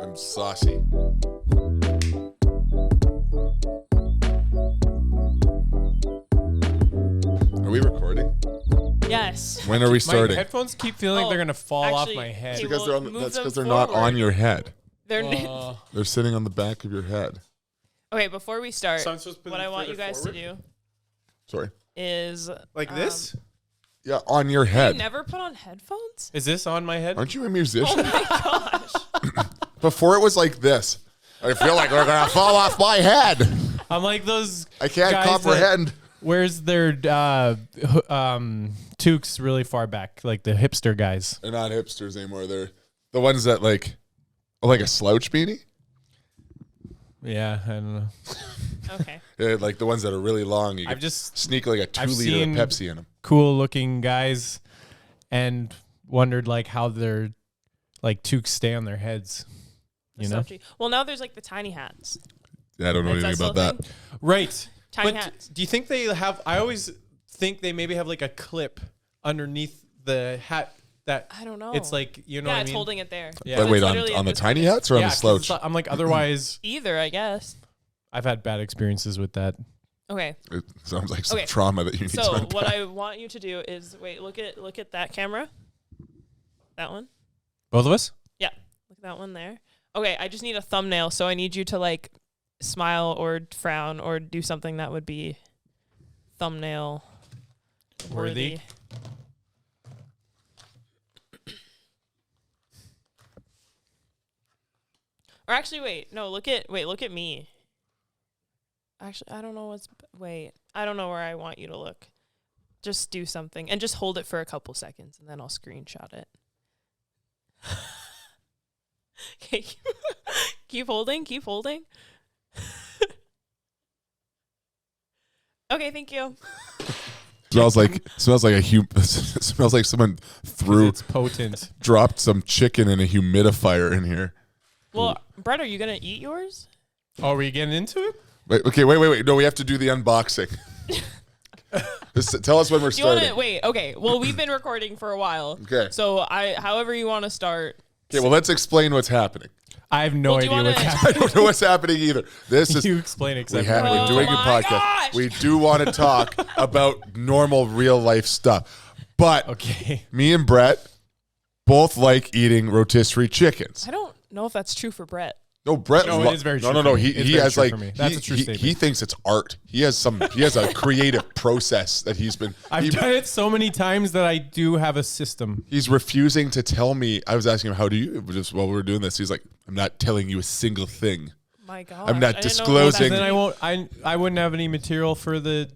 I'm saucy. Are we recording? Yes. When are we starting? My headphones keep feeling like they're gonna fall off my head. okay, Because well, that's because they're not on your head. They're sitting on the back of your head. Okay, before we start, So I'm supposed to put what them I want you further guys forward? to do Sorry. is Like this? Yeah, on your you head. never put on headphones? Is this on my head? Aren't you a musician? Oh my gosh. Before it was like this. I feel like they're gonna fall off my head. I'm like those. I can't guys comprehend. that wears their toques really far back, like the hipster guys. They're not hipsters anymore. They're the ones that like a slouch beanie. Yeah, I don't know. Okay. Yeah, like the ones that are really long. You I've could just sneak like a 2 I've liter seen- of Pepsi in them. cool looking guys, and wondered like how their like toques stay on their heads. You know, Well, now there's like the tiny hats. Yeah, I don't know Is that anything still about a that. thing? right? Tiny But hats. do you think they have? I always think they maybe have like a clip underneath the hat that I don't know. it's like, you know yeah, what I it's mean? holding it there. Yeah. Like, So wait, it's on literally the at this tiny point. hats or on the 'cause slouch? I'm like, otherwise, Either, I guess. I've had bad experiences with that. Okay. It sounds like some Okay. trauma that you need to So unpack. what I want you to do is look at that camera. That one. Both of us? Yeah. Look at that one there. Okay, I just need a thumbnail, so I need you to like smile or frown or do something that would be thumbnail worthy. Or actually, look at me. Actually, I don't know I don't know where I want you to look. Just do something and just hold it for a couple seconds and then I'll screenshot it. Okay, keep holding. Okay, thank you. smells like smells like someone It's potent. dropped some chicken in a humidifier in here. Well, Brett, are you gonna eat yours? Oh, are we getting into it? Wait. No, we have to do the unboxing. Just tell us when we're Do you want starting. to wait? Okay. Well, we've been recording for a while. Okay. So however you want to start. Okay, well, let's explain what's happening. I have no Well, do you idea what's wanna- I happening. don't know what's happening either. This is You explain it. 'cause we're I've doing a my podcast. gosh! We do want to talk about normal real life stuff, but Okay. me and Brett both like eating rotisserie chickens. I don't know if that's true for Brett. No, Brett. No, it is very true No. for me. He It's very has true like for me. That's a true he statement. thinks it's art. He has a creative process that he's been. I've done it so many times that I do have a system. He's refusing to tell me. I was asking him, how do you, just while we were doing this, he's like, I'm not telling you a single thing. My God. I'm not I didn't know disclosing- that Then I wouldn't have any material for the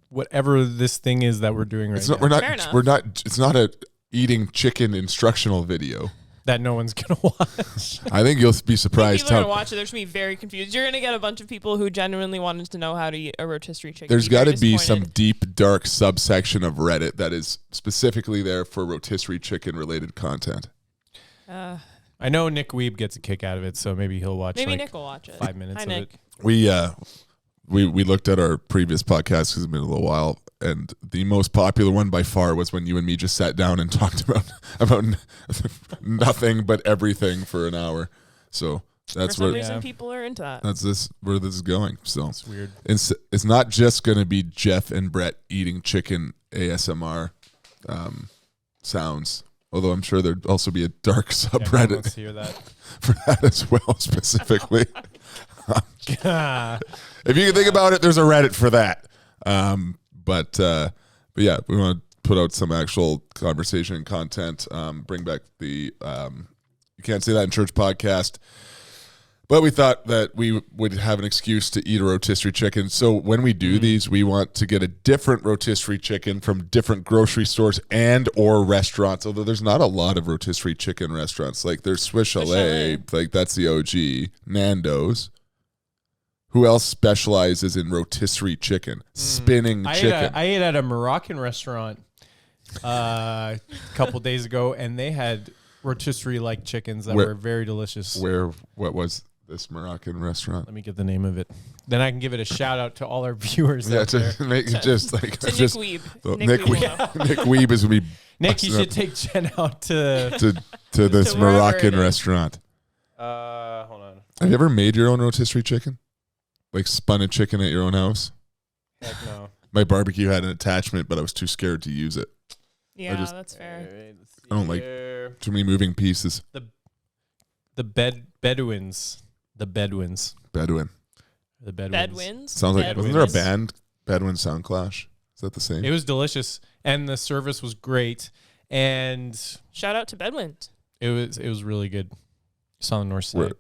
whatever this thing is that we're doing right It's now. not, Fair enough. we're not, it's not a eating chicken instructional video. That no one's gonna watch. I think you'll be I think surprised people are gonna how watch it. They're just gonna be very confused. You're gonna get a bunch of people who genuinely wanted to know how to eat a rotisserie chicken. there's got got to be some deep, dark subsection of Reddit that is specifically there for rotisserie chicken related content. I know Nick Weeb gets a kick out of it, so maybe he'll watch Maybe like Nick will watch it. 5 minutes Hi, of Nick. it. We looked at our previous podcast because it's been a little while, and the most popular one by far was when you and me just sat down and talked about nothing but everything for an hour. So For that's some where reason, people are into that. where this is going. So It's weird. it's not just going to be Jeff and Brett eating chicken ASMR sounds. Although I'm sure there'd also be a dark Yeah, no one subreddit wants to hear that. for that as well, specifically. If you can think about it, there's a Reddit for that. But yeah, we want to put out some actual conversation and content. Bring back the You Can't Say That in Church podcast. But we thought that we would have an excuse to eat a rotisserie chicken. So when we do these, we want to get a different rotisserie chicken from different grocery stores and or restaurants. Although there's not a lot of rotisserie chicken restaurants. Like there's Swiss Chalet, like that's the OG. Nando's. Who else specializes in rotisserie chicken? Spinning chicken. I ate at a Moroccan restaurant a couple days ago, and they had rotisserie-like chickens that were very delicious. What was this Moroccan restaurant? Let me get the name of it. Then I can give it a shout out to all our viewers. Yeah, out there. to make it just like To just Nick Weeb. so Nick Nick Weeb. Nick Weeb is gonna be Nick, you busting should take Jen out to. to this To wherever Moroccan it is. restaurant. Hold on. Have you ever made your own rotisserie chicken? Like spun a chicken at your own house? Heck no. My barbecue had an attachment, but I was too scared to use it. Yeah, just- that's fair. Alright, let's see I don't like here. too many moving pieces. The Bedouins. Bedouin. The Bedouins. Bedwins? Sounds like, wasn't there a Bedwins? band? Bedouin Sound Clash? Is that the same? It was delicious, and the service was great, and Shout out to Bedwins. it was really good. It's on the north side.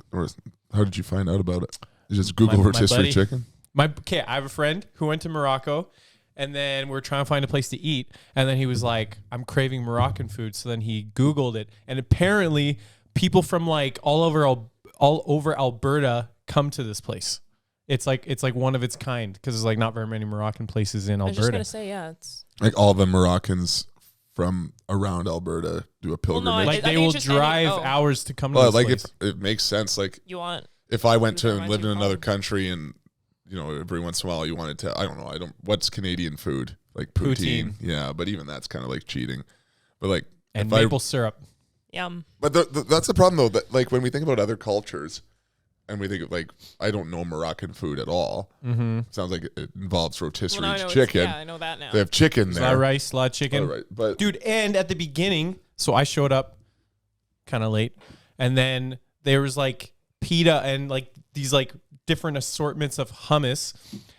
How did you find out about it? You just Google My rotisserie buddy. chicken? I have a friend who went to Morocco, and then we were trying to find a place to eat, and then he was like, "I'm craving Moroccan food." So then he Googled it, and apparently people from like all over Alberta come to this place. It's like one of its kind because there's like not very many Moroccan places in I was just Alberta. gonna say, yeah, it's Like all the Moroccans from around Alberta do a pilgrimage. I Like think they will it's just any- drive oh. hours to come to Well, this like place. if it makes sense. Like you want. if I went to and Reminds lived you in of another home. country and, you know, every once in a while you wanted to, I don't know, what's Canadian food? Like poutine. Yeah, but even that's kind of like cheating. But like, and if I- maple syrup. Yum. But that's the problem though, that like when we think about other cultures and we think of like, I don't know Moroccan food at all. Mm-hmm. Sounds like it involves rotisserie Well, now I know chicken. Yeah, I know that now. They have chicken A lot there. of rice, a lot of chicken. All right, but Dude, and at the beginning, so I showed up kind of late, and then there was like pita and like these like different assortments of hummus,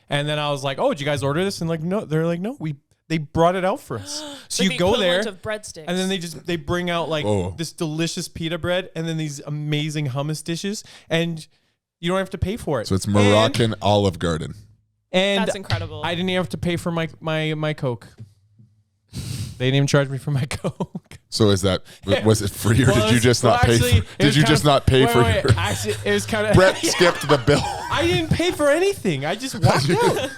and then I was like, "Oh, did you guys order this?" And like, no, they're like, "No, they brought it out for us." So Like you the go there, equivalent of breadsticks. and then they bring out like Oh. this delicious pita bread, and then these amazing hummus dishes, and you don't have to pay for it. so it's Moroccan Olive Garden. and That's incredible. I didn't even have to pay for my Coke. They didn't even charge me for my Coke. So is that was it free or Well, did you just not pay? actually, For, did you just not pay for your? Actually, it was kind of Brett skipped the bill. I didn't pay for anything. I just walked out.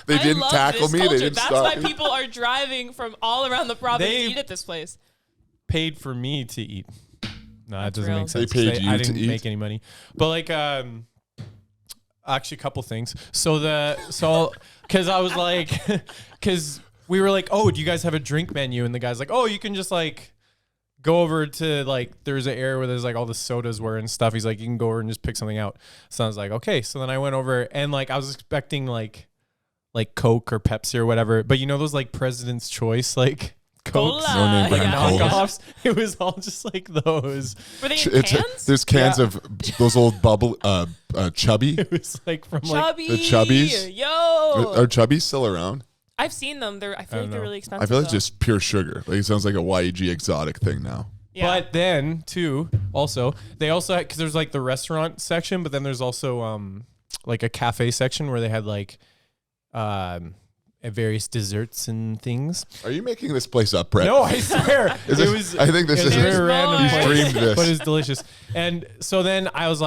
They I didn't love tackle this me. culture. They didn't That's stop why me. people are driving from all around the province They- to eat at this place. Paid for me to eat. No, that doesn't real. make sense. They paid 'cause you I to didn't eat? make any money. But like, actually, a couple things. Because I was like, because we were like, oh, do you guys have a drink menu? And the guy's like, oh, you can just like go over to like, there's an area where there's like all the sodas were and stuff. He's like, you can go over and just pick something out. So I was like, okay. So then I went over and like, I was expecting like Coke or Pepsi or whatever. But you know, those like President's Choice, like Cokes, Cola. No name brand yeah. Cola. knockoffs. It was all just like those. Were they in It's cans? there's cans Yeah. of those old bubble chubby. It was like from like, Chubby. the Chubbies? Yo. Are chubbies still around? I've seen them. I feel don't like they're know. really expensive. I feel like it's though. just pure sugar. Like it sounds like a YEG exotic thing now. Yeah. But then too, also they also because there's like the restaurant section, but then there's also like a cafe section where they had like various desserts and things. Are you making this place up, Brett? No, I swear Is it this- was. I think this it was is a very There's random more. place, You streamed this. but it's delicious. And so then I was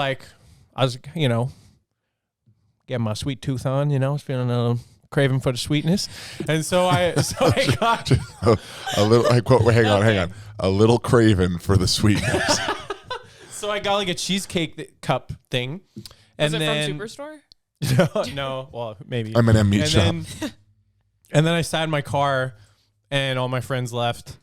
getting my sweet tooth on, was feeling a craving for the sweetness, and so I got. a little. I quote. Hang on. A little craven for the sweetness. So I got like a cheesecake cup thing, and Was it then from Superstore? no, well maybe M&M meat shop. And then I sat in my car, and all my friends left,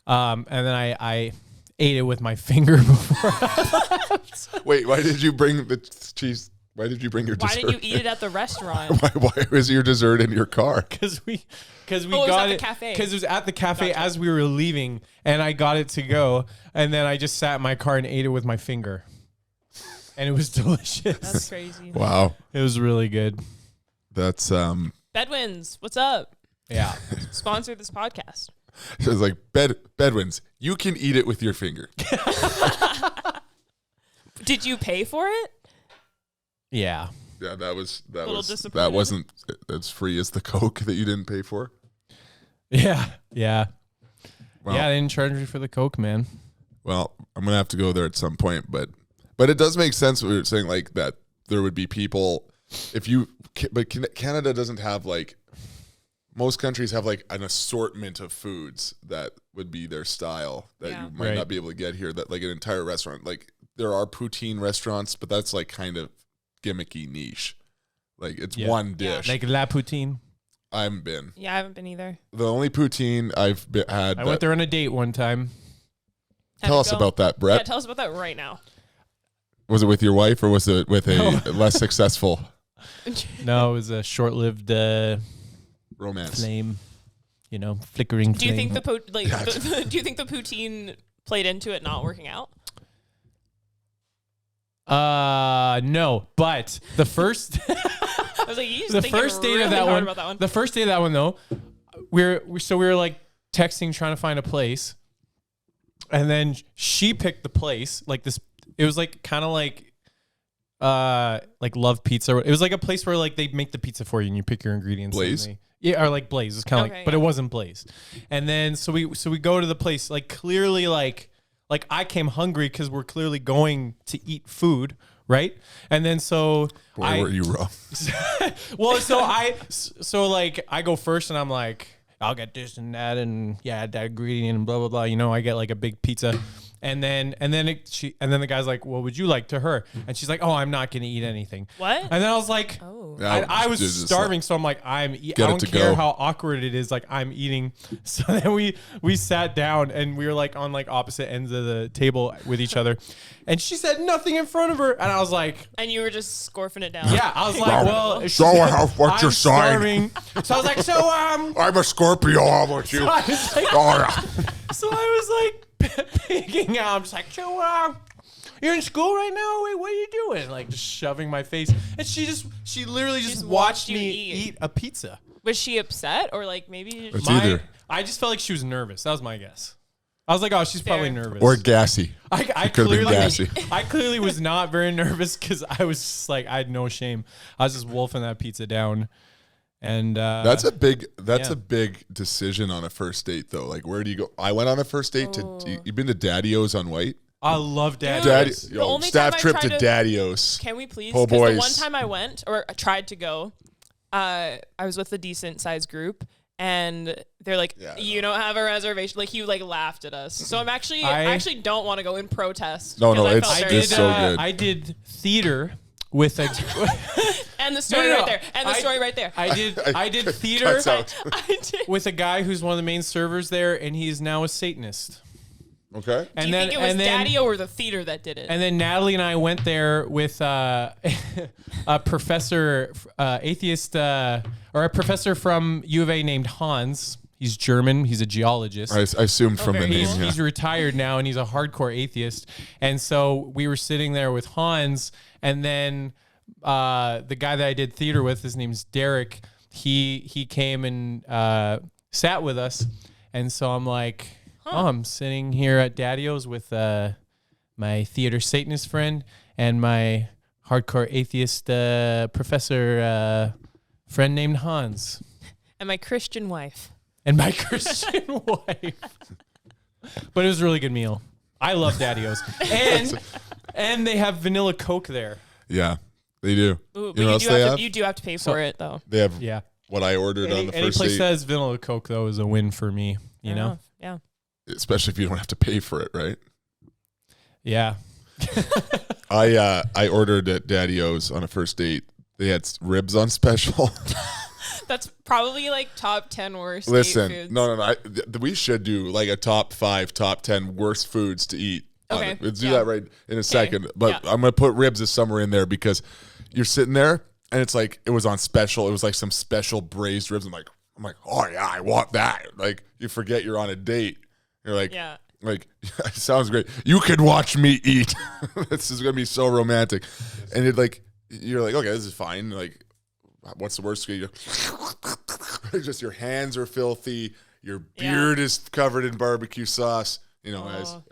and then I ate it with my finger before. Wait, why did you bring the cheese? Why did you bring your Why dessert? didn't you eat it at the restaurant? Why was your dessert in your car? Because we Oh, it was got at the it cafe. because it was at the cafe Gotcha. as we were leaving, and I got it to go, and then I just sat in my car and ate it with my finger, and it was delicious. That's crazy. Wow, It was really good. that's Bedwins, what's up? Yeah. Sponsor this podcast. It was like Bedouins. You can eat it with your finger. Did you pay for it? Yeah. Yeah, that Little was disappointed. that wasn't as free as the Coke that you didn't pay for. Yeah. Yeah. Well, Yeah. They didn't charge me for the Coke, man. Well, I'm gonna have to go there at some point, but it does make sense what you're saying, like that there would be people but Canada doesn't have like most countries have like an assortment of foods that would be their style that Yeah. you might Right. not be able to get here. That like an entire restaurant, like there are poutine restaurants, but that's like kind of gimmicky niche. Like it's Yeah. one dish. Like La Poutine. I haven't been. Yeah, I haven't been either. The only poutine I've had. I went there on a date one time. How'd Tell it us go? about that, Yeah, Brett. tell us about that right now. Was it with your wife or was it with a less successful No, it was a short-lived romance? flame. Flickering. Do you flame. think do you think the poutine played into it not working out? No, but the first I was like, the first date of that one, about that one. the first date of that one though, we were like texting trying to find a place, and then she picked the place like this. It was like kind of like Love Pizza. It was like a place where like they make the pizza for you and you pick your ingredients. Blaze? Yeah, or like Blaze. It's kind of like, but it wasn't Blaze. And then so we go to the place like clearly like I came hungry because we're clearly going to eat food, right? And then so Boy, were you wrong? well, so I go first and I'm like, I'll get this and that and yeah, that ingredient and blah blah blah. I get like a big pizza. And then the guy's like, "What would you like?" to her, and she's like, "Oh, I'm not gonna eat anything." What? And then I was like, "Oh, I was starving, so I'm like, I don't care how awkward it is, like I'm eating." So then we sat down and we were like on like opposite ends of the table with each other, and she said nothing in front of her, and I was like, and you were just scorfing it down. yeah, I was like, well, if So what's your sign? starving. So I was like, so I'm a Scorpio. How about you? So I was like, so I was like pigging out. I'm just like, so you're in school right now? Wait, what are you doing? Like just shoving my face. And she literally just watched me eat a pizza. Was she upset or like maybe? It's either. I just felt like she was nervous. That was my guess. I was like, oh, she's probably nervous. Or gassy. I clearly was not very nervous because I was just like, I had no shame. I was just wolfing that pizza down. And that's a big decision on a first date though. Like, where do you go? I went on a first date to. You've been to Dadio's on White? I love Dadio's. Staff trip to Dadio's. Can we please? Oh, Because boys. the one time I went or I tried to go, I was with a decent sized group. And they're like, you don't have a reservation. Like, you like laughed at us. So I actually don't want to go in protest. No, it's so good. I did theater with a and the story right there. And the story right there. I did theater with a guy who's one of the main servers there, and he's now a Satanist. Okay. Do you think it was Dadeo or the theater that did it? And then Natalie and I went there with a professor, atheist, or a professor from U of A named Hans. He's German. He's a geologist. I assumed from the name. He's retired now, and he's a hardcore atheist. And so we were sitting there with Hans, and then the guy that I did theater with, his name's Derek. He came and sat with us, and so I'm like, oh, I'm sitting here at Dadio's with my theater Satanist friend and my hardcore atheist professor friend named Hans. And my Christian wife. And my Christian wife. But it was a really good meal. I love Dadio's. And they have vanilla Coke there. Yeah, they do. Ooh, but you do have to pay for it, though. They have what I ordered on the first date. Any place that has vanilla Coke, though, is a win for me, you know? Yeah. Especially if you don't have to pay for it, right? Yeah. I ordered at Dadio's on a first date. They had ribs on special. That's probably like top 10 worst Listen, date foods. no. We should do like a top 5, top 10 worst foods to eat. Okay. Let's do that right in a second. But I'm going to put ribs as somewhere in there because you're sitting there and it's like it was on special. It was like some special braised ribs. I'm like, oh yeah, I want that. Like you forget you're on a date. You're like, it sounds great. You could watch me eat. This is going to be so romantic. And you're like, okay, this is fine. Like, what's the worst? Just your hands are filthy. Your beard is covered in barbecue sauce.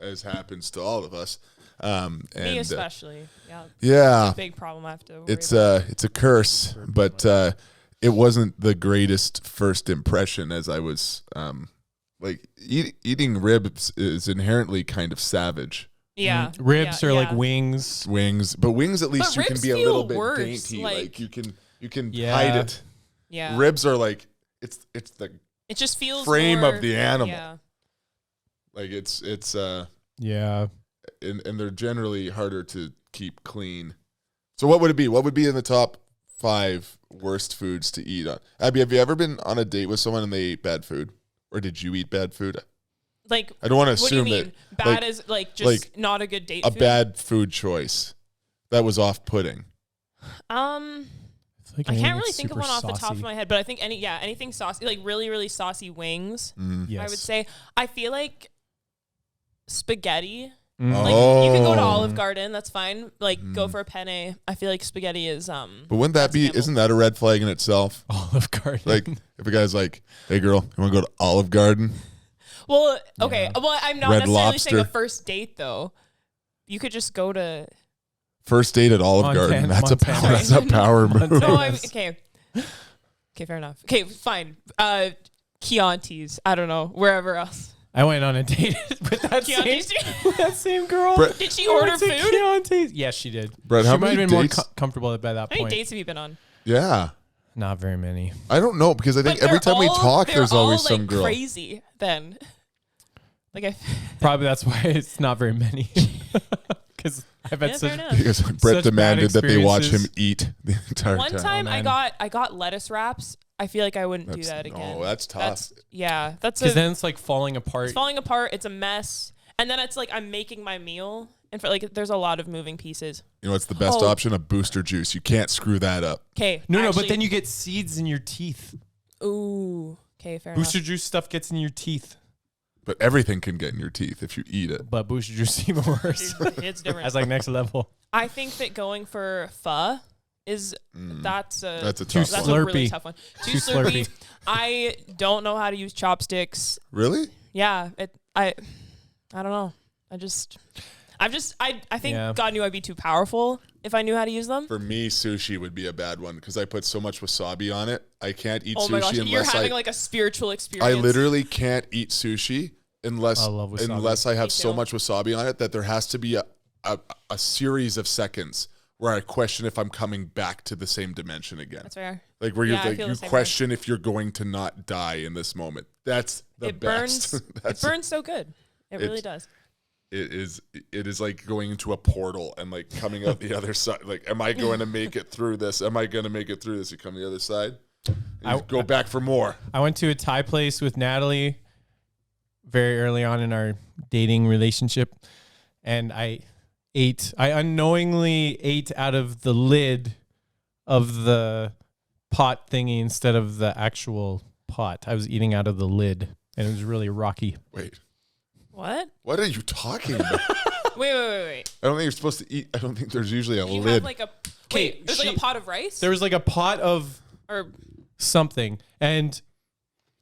As happens to all of us. Me especially. Yeah. It's a big problem I have to worry it's about. a curse, but it wasn't the greatest first impression as I was eating ribs is inherently kind of savage. Yeah. Ribs are like wings. But wings at least you can be a little bit worse. dainty. Like you can hide it. Yeah. Ribs are like it's the it just feels frame more, of the animal. Yeah. Like it's yeah. And they're generally harder to keep clean. So what would it be? What would be in the top 5 worst foods to eat on? Abby, have you ever been on a date with someone and they ate bad food? Or did you eat bad food? Like, I don't want to assume what do you mean? that bad is like just not a good date. A bad food choice. that was off-putting? Like I anything can't really that's think of super one off the top saucy. of my head, but I think anything saucy, like really, really saucy wings. Yes. I would say. I feel like spaghetti. Mm. Like Oh. you can go to Olive Garden, that's fine. Like go for a penne. I feel like spaghetti is But wouldn't that that's a be? gamble. Isn't that a red flag in itself? Olive Garden. Like if a guy's like, "Hey, girl, you want to go to Olive Garden?" Well, okay. Well, I'm not Red necessarily saying a Lobster. first date though. You could just go to. First date at Olive Garden. That's Montana. a power move. No, okay. Okay, fair enough. Okay, fine. Chianti's. I don't know. Wherever else. I went on a date with that Chianti's. same girl. Brett- Did she We order went to food? Chianti's. Yes, she did. Brett, she how might have many been more dates? comfortable by that How many point. dates have you been on? Yeah, Not very many. I don't know because I think But every they're time we all- talk, they're there's all, always some like, girl. crazy. Then, like Probably that's why it's not very many. Because I've had Yeah, such. fair enough. Because Brett Such demanded bad that they watch him experiences. eat the entire one time man. I got lettuce wraps. I feel like I wouldn't do that again. Oh, that's tough. That's Because then it's like falling apart. it's falling apart. It's a mess, and then it's like I'm making my meal, and for like there's a lot of moving pieces. You know what's the best Oh. option? A booster juice. You can't screw that up. Okay. No, but then you get seeds in your teeth. Ooh. Okay, fair Booster enough. juice stuff gets in your teeth, But everything can get in your teeth if you eat it. but booster juice is even worse. It's different. That's like next level. I think that going for pho is that's a That's a Too tough that's one. a really slurpy. tough one. Too Too slurpy. slurpy. I don't know how to use chopsticks. Really? Yeah, I don't know. I think Yeah. God knew I'd be too powerful if I knew how to use them. For me, sushi would be a bad one because I put so much wasabi on it. I can't eat Oh my gosh, sushi you're unless having I. like a spiritual I experience. literally can't eat sushi unless I love wasabi. unless I have Me so too. much wasabi on it that there has to be a series of seconds where I question if I'm coming back to the same dimension again. That's fair. Like where you're Yeah, I like feel you the same way. question if you're going to not die in this moment. That's the It best. burns. That's It burns so good. It really It's- does. it is like going into a portal and like coming out the other side. Like, am I going to make it through this? Am I going to make it through this? You come the other side. And you go back for more. I went to a Thai place with Natalie very early on in our dating relationship, and I unknowingly ate out of the lid of the pot thingy instead of the actual pot. I was eating out of the lid, and it was really rocky. Wait, What? what are you talking about? Wait. I don't think you're supposed to eat. I don't think there's usually a You lid. have like a wait. There's like she- a pot of rice, There was like a pot of or something, and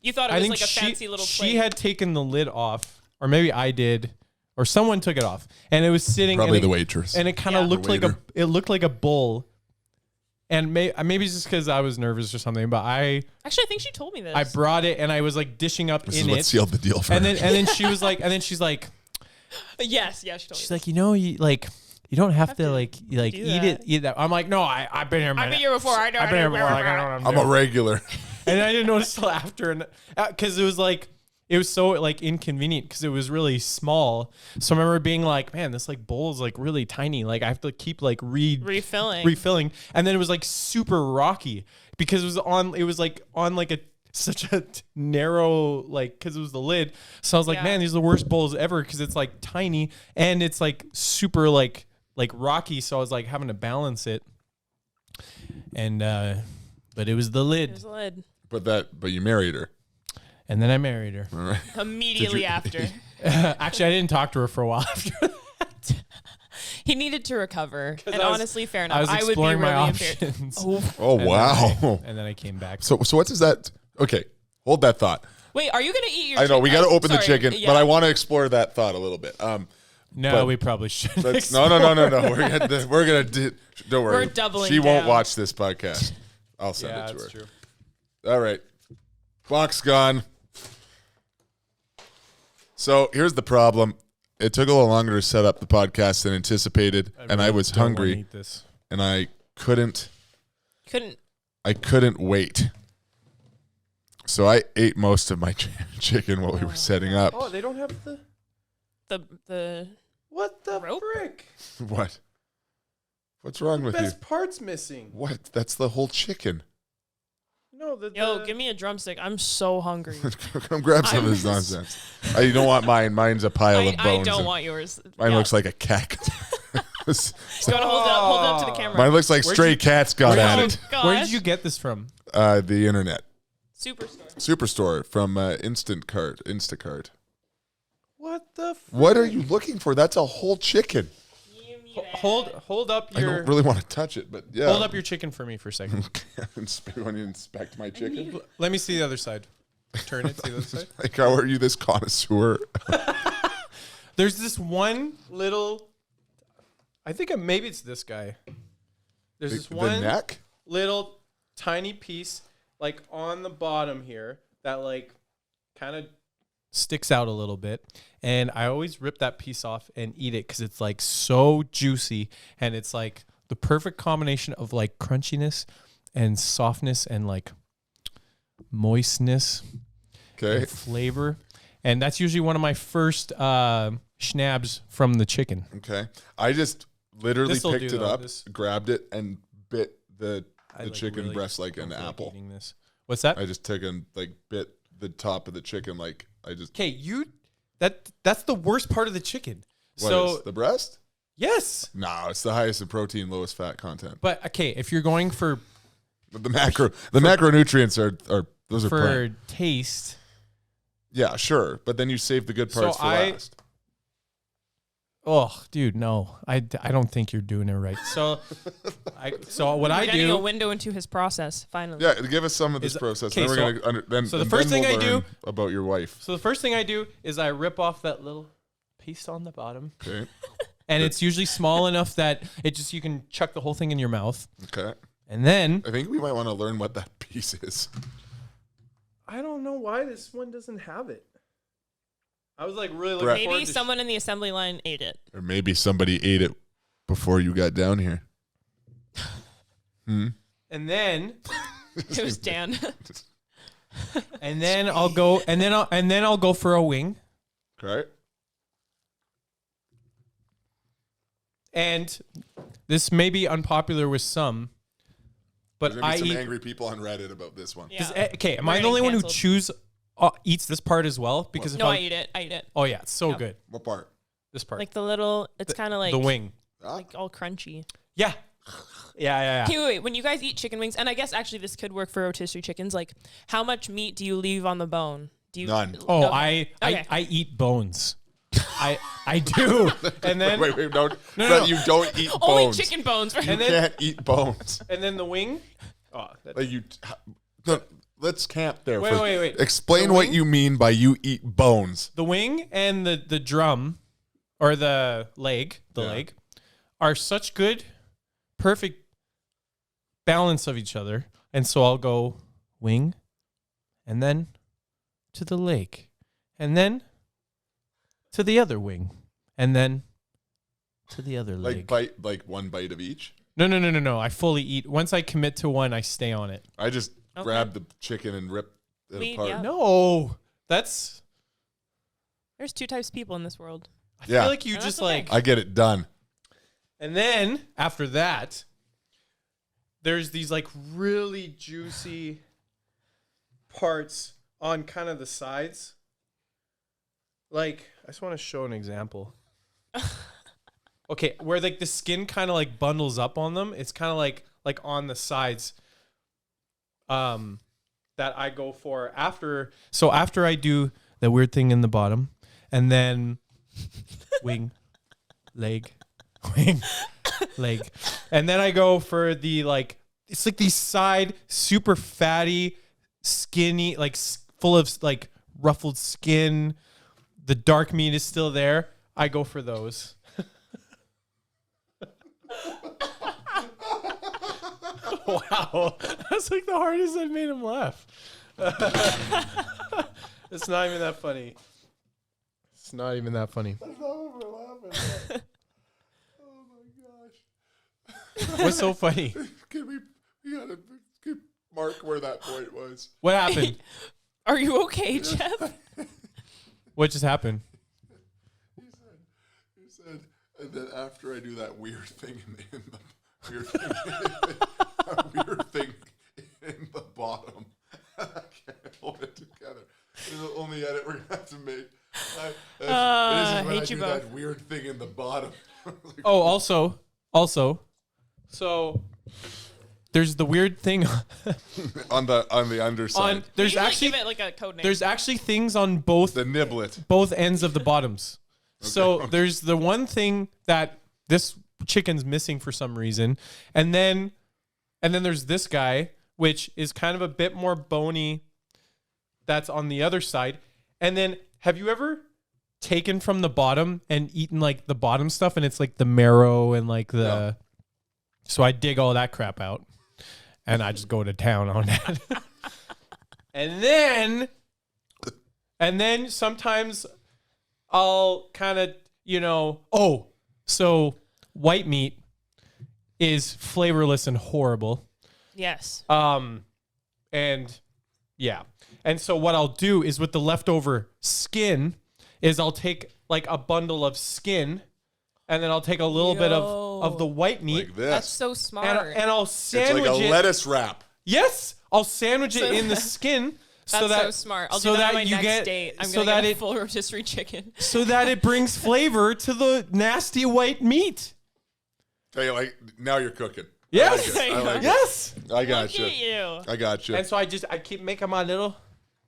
you thought it I was think like a fancy little she plate. had taken the lid off, or maybe I did, or someone took it off, and it was sitting. Probably and the it, waitress. and it kind of Yeah. looked The like waiter. it looked like a bowl, and maybe it's just because I was nervous or something, but I Actually, I think she told me this. brought it and I was like dishing up this in is what it, sealed the deal for and her. then she was like, she's like, Yes, she told me. she's like, you know, you don't have to like do eat that. eat that. I'm like, no, I've been here. I've been here before. I know. I've been here before. Like, I know what I'm I'm doing. a regular. And I didn't notice till after, and because it was so like inconvenient because it was really small. So I remember being like, man, this like bowl is like really tiny. Like I have to keep like refilling, and then it was like super rocky because it was like on like a such a narrow like because it was the lid. So I was like, Yeah. man, these are the worst bowls ever because it's like tiny and it's like super like rocky. So I was like having to balance it, and but it was the lid. There's a lid. But you married her. And then I married her. All right. Immediately after. Actually, I didn't talk to her for a while after that. He needed to recover. And I was- honestly, fair enough. I was would be exploring really my impaired. options. Oh. Oh And wow. and then I came back. So what does that? Okay, hold that thought. Wait, are you going to eat your I know we got to open the sorry, chicken, yeah. but I want to explore that thought a little bit. No, but we probably should. No. We're gonna don't worry. We're doubling She won't down. watch this podcast. I'll send Yeah, it to her. that's true. All right. Box gone. So here's the problem. It took a little longer to set up the podcast than anticipated, and I really was don't wanna hungry, eat this. and I couldn't Couldn't. wait. So I ate most of my chicken while we were setting up. Oh, they don't have the what the rope? frick? What? What's wrong with you? part's missing. What? That's the whole chicken. No, Yo, give me a drumstick. I'm so hungry. Come grab some of this I'm- nonsense. You don't want mine. Mine's a pile of I bones. don't and want yours. Mine Yeah. looks like a cactus. was. You want to hold it up to the camera? Mine looks like stray cats got at Oh, it. gosh. Where did you get this from? The internet. Superstore. From Instacart. What the? What are you looking for? That's a whole chicken. Hold up I your. don't really want to touch it, but yeah. Hold up your chicken for me for a second. Want to inspect my chicken? Let me see the other side. Turn it to the other side. Like, how are you this connoisseur? There's this one little. I think maybe it's this guy. There's this The one neck? little tiny piece, like on the bottom here, that like kind of sticks out a little bit, and I always rip that piece off and eat it because it's like so juicy, and it's like the perfect combination of like crunchiness and softness and like moistness Okay. and flavor, and that's usually one of my first schnapps from the chicken. Okay. I just literally This'll picked do, it though. up, This- grabbed it, and bit the I, like, chicken really breast like an don't feel like apple. eating this. What's that? I just took and like bit the top of the chicken like I just. Okay, that's the worst part of the chicken. What So is, the breast? yes, No, it's the highest in protein, lowest fat content. but okay, if you're going for But the macronutrients are those are prime. taste, Yeah, sure, but then you save the good parts So for last. oh, dude, no, I don't think you're doing it right. So, what I Getting a do. window into his process. Finally. Yeah, give us some of this Is- process. okay, Then we're so- gonna then. so the and first then thing we'll I do- learn about your wife. So the first thing I do is I rip off that little piece on the bottom, Okay. and it's usually small enough that it just you can chuck the whole thing in your mouth, Okay. and then I think we might want to learn what that piece is. I don't know why this one doesn't have it. I was like really looking Brett. forward Maybe to someone in the assembly line ate it. Or maybe somebody ate it before you got down here. and then It was Dan. I'll go and then I'll go for a wing. Okay. And this may be unpopular with some, but There's gonna I be some eat. angry people on Reddit about this one. Yeah. Okay, am We're I the getting only one who canceled. eats this part as well? Because if No, I eat it. I eat it. oh yeah, it's so Yeah. good. What part? This part, Like the little. It's kind of like the wing. like all crunchy. Yeah, yeah. Okay, wait. When you guys eat chicken wings, and I guess actually this could work for rotisserie chickens. Like, how much meat do you leave on the bone? Do you? None. Oh, Okay. Okay. I eat bones. I do, and then Wait, don't. No, But no. you don't eat bones. Only chicken bones. For You And then- can't eat bones. and then the wing. Oh, that, Like you. No, let's camp there. Wait, for- wait. Explain The what wing? you mean by you eat bones. the wing and the drum, or the leg, Yeah. are such good, perfect balance of each other, and so I'll go wing, and then to the leg, and then to the other wing, and then to the other leg. Like one bite of each. No. I fully eat. Once I commit to one, I stay on it. I just Okay. grab the chicken and rip it We- apart. yeah. No, that's. There's two types of people in this world. I Yeah. feel like you And just that's okay. like. I get it done. And then after that, there's these like really juicy parts on kind of the sides. Like, I just want to show an example. Okay, where like the skin kind of like bundles up on them. It's kind of like on the sides. That I go for after. So after I do the weird thing in the bottom, and then wing, leg, wing, leg, and then I go for the like. It's like these side super fatty, skinny, like full of like ruffled skin. The dark meat is still there. I go for those. Wow, that's like the hardest I've made him laugh. It's not even that funny. It's not even that funny. Oh my gosh. What's so funny? Can we gotta mark where that point was. What happened? Are you okay, Jeff? What just happened? You said, and then after I do that weird thing in the weird thing, weird thing in the bottom, I can't hold it together. This is the only edit we're gonna have to make. It is when hate I you do both. that weird thing in the bottom. Like, Oh, also, so there's the weird thing on the underside. there's You actually give it like a code name. there's actually things on both the niblet. both ends of the bottoms. So there's the one thing that this chicken's missing for some reason, and then there's this guy, which is kind of a bit more bony. That's on the other side. And then have you ever taken from the bottom and eaten like the bottom stuff, and it's like the marrow and like the. Yeah. So I dig all that crap out, and I just go to town on that. and then sometimes I'll kind of, so white meat is flavorless and horrible. Yes. And yeah. And so what I'll do is with the leftover skin is I'll take like a bundle of skin, and then I'll take a little bit of the white meat. Like this. That's so smart. And I'll It's sandwich like a it. lettuce wrap. Yes, I'll sandwich it in the skin. That's so smart. I'll do that on my next date. I'm going to get a full rotisserie chicken. So that it brings flavor to the nasty white meat. Tell you, like, now you're cooking. Yes. I like it. Yes. I got Look at you. I got you. And so I keep making my little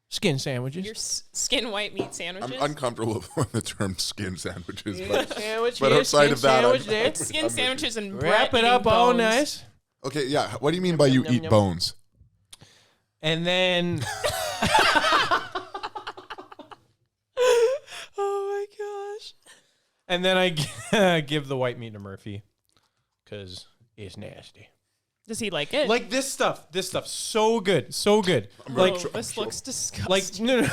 skin sandwiches. Your skin white meat sandwiches. I'm uncomfortable with the term skin sandwiches, but Sandwich but here, outside skin of that, sandwich I'm- there. It's skin sandwiches and Wrap Brett it up eating all bones. nice. okay, yeah. What do you mean by you yum, eat yum. bones? And then Oh my gosh. and then I give the white meat to Murphy because it's nasty. Does he like it? Like this stuff, so good, so good. Bro, Like, this looks disgusting. like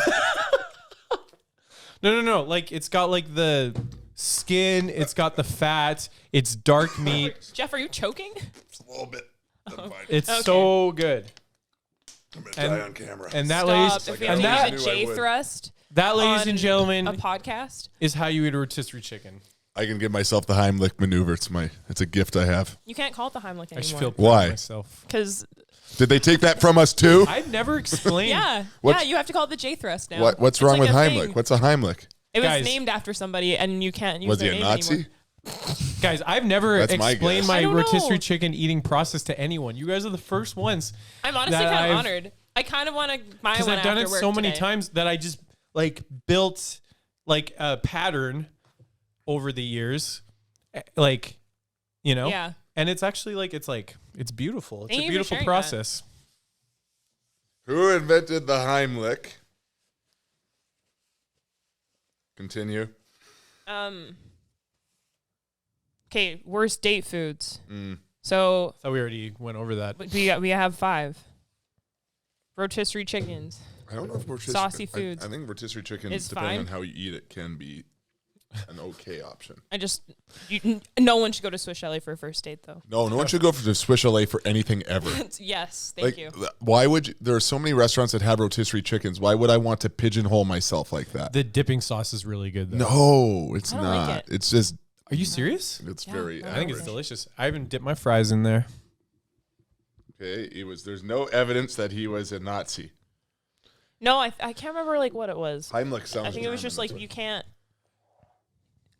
no. Like it's got like the skin, it's got the fat, it's dark meat. Jeff, are you choking? Just a little bit. I'm fine. It's Okay. so good. I'm gonna die on camera. And that, Stop. ladies, If you're and doing that, a knew I J would. thrust ladies on and a gentlemen, podcast, is how you eat a rotisserie chicken. I can give myself the Heimlich maneuver. It's a gift I have. you can't call it the Heimlich I should feel anymore. proud Why? of myself. Because Did they take that from us too? I've never explained. What's- you have to call it the J thrust now. What's It's wrong like with a Heimlich? thing. What's a Heimlich? It was Guys. named after somebody, and you can't use Was their he a name Nazi? anymore. Guys, I've never That's my explained guess. my I don't rotisserie know. chicken eating process to anyone. You guys are the first ones. I'm honestly that kind of I've- honored. I kind of want to buy Because one I've done after it work so many today. times that I just like built like a pattern over the years, like, Yeah. And it's actually like it's beautiful. It's Thank a you for beautiful sharing process. Who invented the Heimlich? Continue. Okay, worst date foods. Mm. So I thought we already went over that. we have 5. Rotisserie chickens. I don't know if rotisserie. Saucy foods. I think rotisserie chicken, Is depending fine. on how you eat it, can be an okay option. No one should go to Swiss Chalet for a first date, though. No one should go for the Swiss Chalet for anything ever. Yes, thank you. Why would you? There are so many restaurants that have rotisserie chickens. Why would I want to pigeonhole myself like that? The dipping sauce is really good, though. No, it's I don't not. like it. It's just. Are you serious? It's Yeah, very. I I think it's average. delicious. I haven't dipped my fries in there. Okay, there's no evidence that he was a Nazi. No, I can't remember like what it was. Heimlich sounds. I think it was German, just like that's you can't.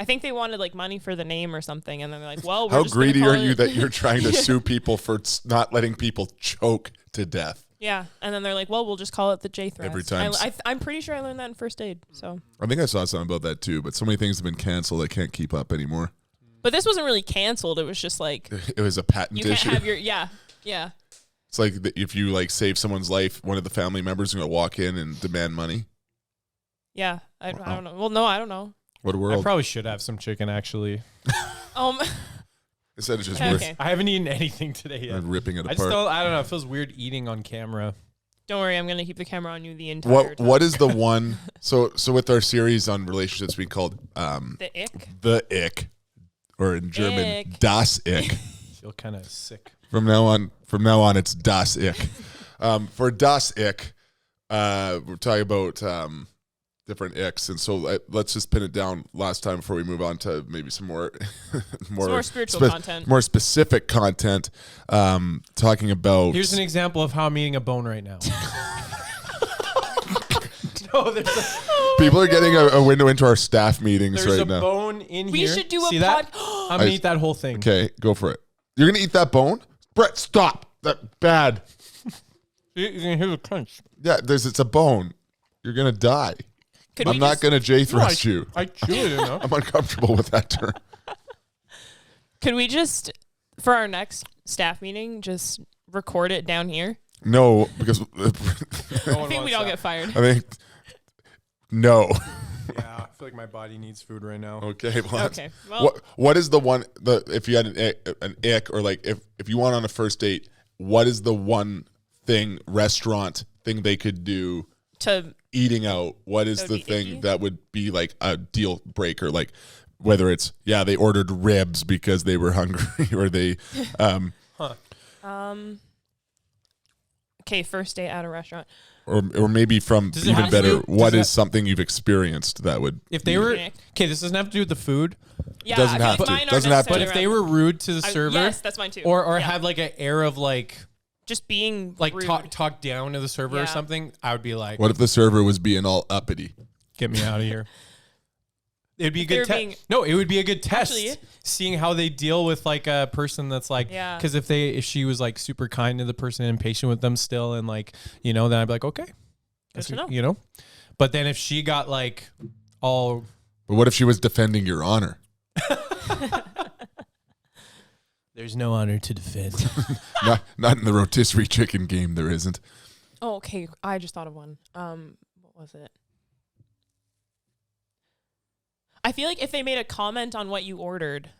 I think they wanted like money for the name or something, and then they're like, "Well, we're How just gonna greedy call are you it-" that you're trying to sue people for not letting people choke to death? Yeah, and then they're like, "Well, we'll just call it the J thrust." Every time. I'm pretty sure I learned that in first aid. So, I think I saw something about that too, but so many things have been canceled I can't keep up anymore. but this wasn't really canceled. It was just like It was a patent you can't issue. have your yeah. It's like if you like save someone's life, one of the family members is going to walk in and demand money. Yeah, I don't know. Well, no, I don't know. What a I world! probably should have some chicken, actually. Instead of just Okay. I haven't eaten anything today yet. ripping it I just apart. I don't know. It feels weird eating on camera. Don't worry, I'm gonna keep the camera on you the entire time. What is the one? So with our series on relationships, we called The ick? the ick, or in German Ick. das ick. I feel kind of sick. From now on, it's das ick. For das ick, we're talking about different icks, and so let's just pin it down last time before we move on to maybe some more more spiritual content. more specific content. Talking about Here's an example of how I'm eating a bone right now. No, there's People are getting a window into our staff meetings a right now. bone in We here. should do a See that? pod. I'm gonna eat that whole thing. Okay, go for it. You're gonna eat that bone, Brett? Stop. That bad. You can hear the crunch. Yeah, it's a bone. You're gonna die. I'm not gonna J thrust you. I chew it enough. I'm uncomfortable with that term. Could we just, for our next staff meeting, just record it down here? No, because I think we'd all get fired. I think no. Yeah, I feel like my body needs food right now. Okay. Well, Okay. Well, what is the one if you had an ick or like if you went on a first date, what is the one restaurant thing they could do to eating out? What is That the would be thing icky? that would be like a deal breaker? Like whether it's they ordered ribs because they were hungry or they okay, first date at a restaurant. or maybe from Does it even have to better, do- what does is something you've experienced that would If they be- were Nick. okay, this doesn't have to do with the food, Yeah, Doesn't I feel have like to. mine aren't Doesn't have to. but necessarily if they around- were rude to the server, yes, that's mine too. or Yeah. had like an air of like just being like rude. talk down to the server or Yeah. something, I would be like, what if the server was being all uppity? get me out of here. It'd be a If they good were test. being- No, it would be a good test. Actually- Seeing how they deal with like a person that's like, Yeah. because if she was like super kind to the person and patient with them still, and like then I'd be like, okay, Good to know. But then if she got like all, But what if she was defending your honor? there's no honor to defend. Not in the rotisserie chicken game. There isn't. Oh, okay. I just thought of one. What was it? I feel like if they made a comment on what you ordered,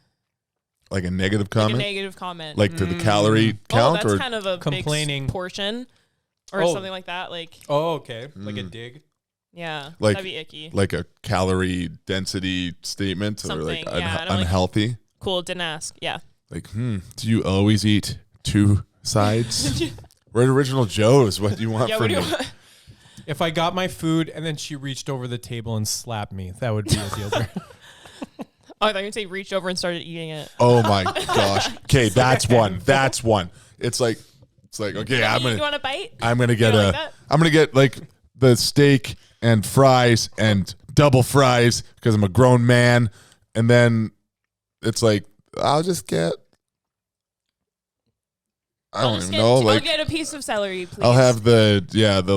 Like a negative like a comment, negative comment, like to the calorie oh, count, that's or kind of a complaining. big portion, or Oh. something like that. Like, Oh, okay, like a dig. yeah, Like- that'd be icky. like a calorie density statement, or like Something, yeah, and I'm like- unhealthy. Cool. Didn't ask. Yeah. Like, do you always eat two sides? We're at Original Joe's. What do you want Yeah. from What do me? you want? If I got my food and then she reached over the table and slapped me, that would be a deal breaker. Oh, I thought you'd say reached over and started eating it. Oh my gosh. Okay, that's one. That's one. It's like okay, You want a bite? I'm gonna get You like that? I'm gonna get like the steak and fries and double fries because I'm a grown man, and then it's like I'll just get I don't even know, I'll like get a piece of celery, please. I'll have the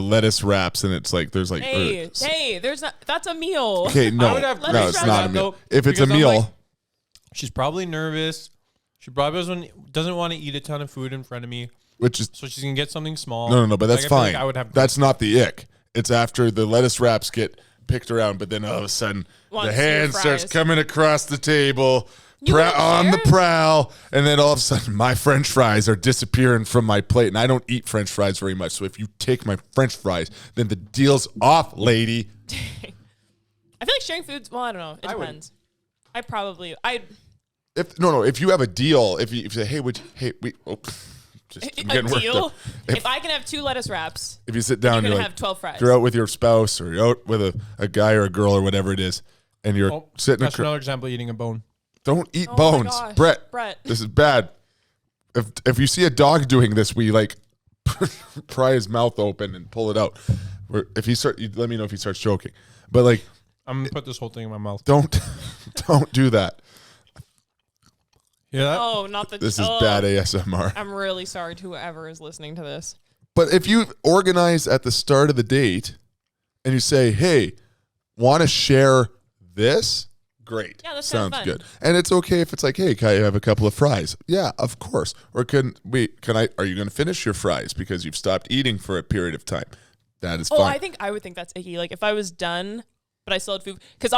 lettuce wraps, and it's like there's like Hey, there's not. That's a meal. okay, I no, would have no, lettuce it's wraps not a on meal. though, If it's a because I'm meal, like, she's probably nervous. She probably doesn't want to eat a ton of food in front of me, which is so she's gonna get something small. no, but that's Like, I feel fine. like I would have. That's not the ick. It's after the lettuce wraps get picked around, but then all of a sudden Wants the your hand starts fries. coming across the table You wouldn't on the share? prowl, and then all of a sudden my French fries are disappearing from my plate, and I don't eat French fries very much. So if you take my French fries, then the deal's off, lady. I feel like sharing foods. Well, I don't know. It I would. depends. If If you have a deal, if you say, hey, just I'm a getting worked deal. up. If I can have 2 lettuce wraps, If you sit down, you're you're gonna like, have 12 fries. you're out with your spouse or you're out with a guy or a girl or whatever it is, and you're Oh, sitting. that's another example. Eating a bone. Don't eat Oh my bones, gosh. Brett. This is bad. If you see a dog doing this, we like pry his mouth open and pull it out. If he let me know if he starts choking. But like, I'm gonna put this whole thing in my mouth. don't do that. Hear that? Oh, not the. This is bad ASMR. I'm really sorry to whoever is listening to this. But if you organize at the start of the date and you say, "Hey, want to share this?" Great. Yeah, that's kinda sounds fun. good. And it's okay if it's like, "Hey, can I have a couple of fries?" Yeah, of course. Or are you going to finish your fries because you've stopped eating for a period of time? That is Oh, fine. I think I would think that's icky. Like if I was done, but I still had food, because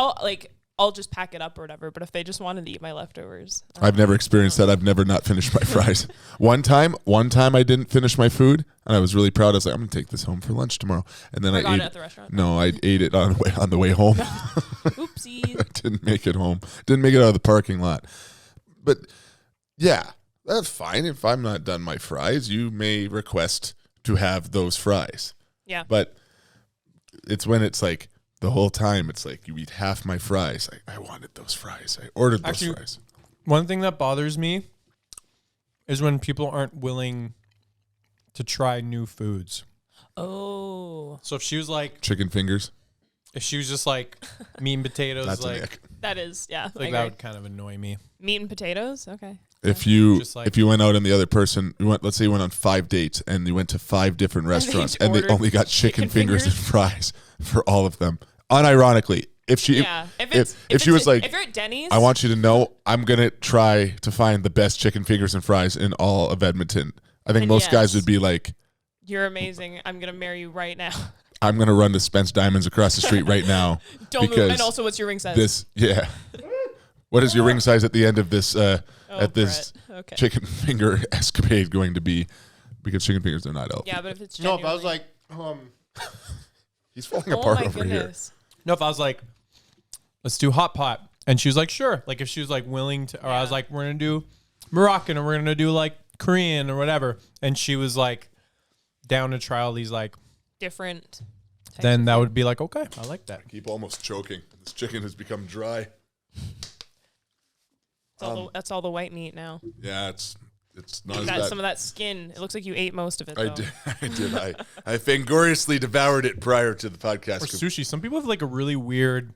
I'll just pack it up or whatever. But if they just wanted to eat my leftovers, I've never experienced that. I've never not finished my fries. One time I didn't finish my food, and I was really proud. I was like, I'm gonna take this home for lunch tomorrow. And then forgot I it ate at the restaurant. No, I ate it on the way home. Oopsie. I didn't make it home. Didn't make it out of the parking lot. But yeah, that's fine. If I'm not done my fries, you may request to have those fries. Yeah. But it's when it's like the whole time, it's like you eat half my fries. I wanted those fries. I ordered those fries. One thing that bothers me is when people aren't willing to try new foods. Oh. So if she was like, Chicken fingers. If she was just like meat and potatoes, That's like an ick. That is, yeah. I that agree. would kind of annoy me. Meat and potatoes? Okay. If you Just like- if you went out and the other person let's say you went on 5 dates and you went to 5 different restaurants and they ordered only got chicken fingers and fingers. fries for all of them. Unironically, if she Yeah. If she was like, if you're at Denny's, I want you to know I'm gonna try to find the best chicken fingers and fries in all of Edmonton. I think And most guys yes. would be like, you're amazing. I'm gonna marry you right now. I'm gonna run to Spence Diamonds across the street right now. Don't move. because And also, what's your ring size? this yeah. What is your ring size at the end of this at this Brett. Okay. chicken finger escapade going to be? Because chicken fingers are not elf. Yeah, but if it's No, genuinely, if I was like, He's falling oh apart my over here. goodness. no, if I was like, let's do hot pot, and she was like, sure. Like if she was like willing to, or I was Yeah. like, we're gonna do Moroccan, or we're gonna do like Korean or whatever, and she was like down to try all these like, Different. types then of that food. would be like, okay, I like that. Keep almost choking. This chicken has become dry. That's all the white meat now. Yeah, it's not as Got bad. some of that skin. It looks like you ate most of it. I Though. did. I fangoriously devoured it prior to the podcast. Or sushi. Some people have like a really weird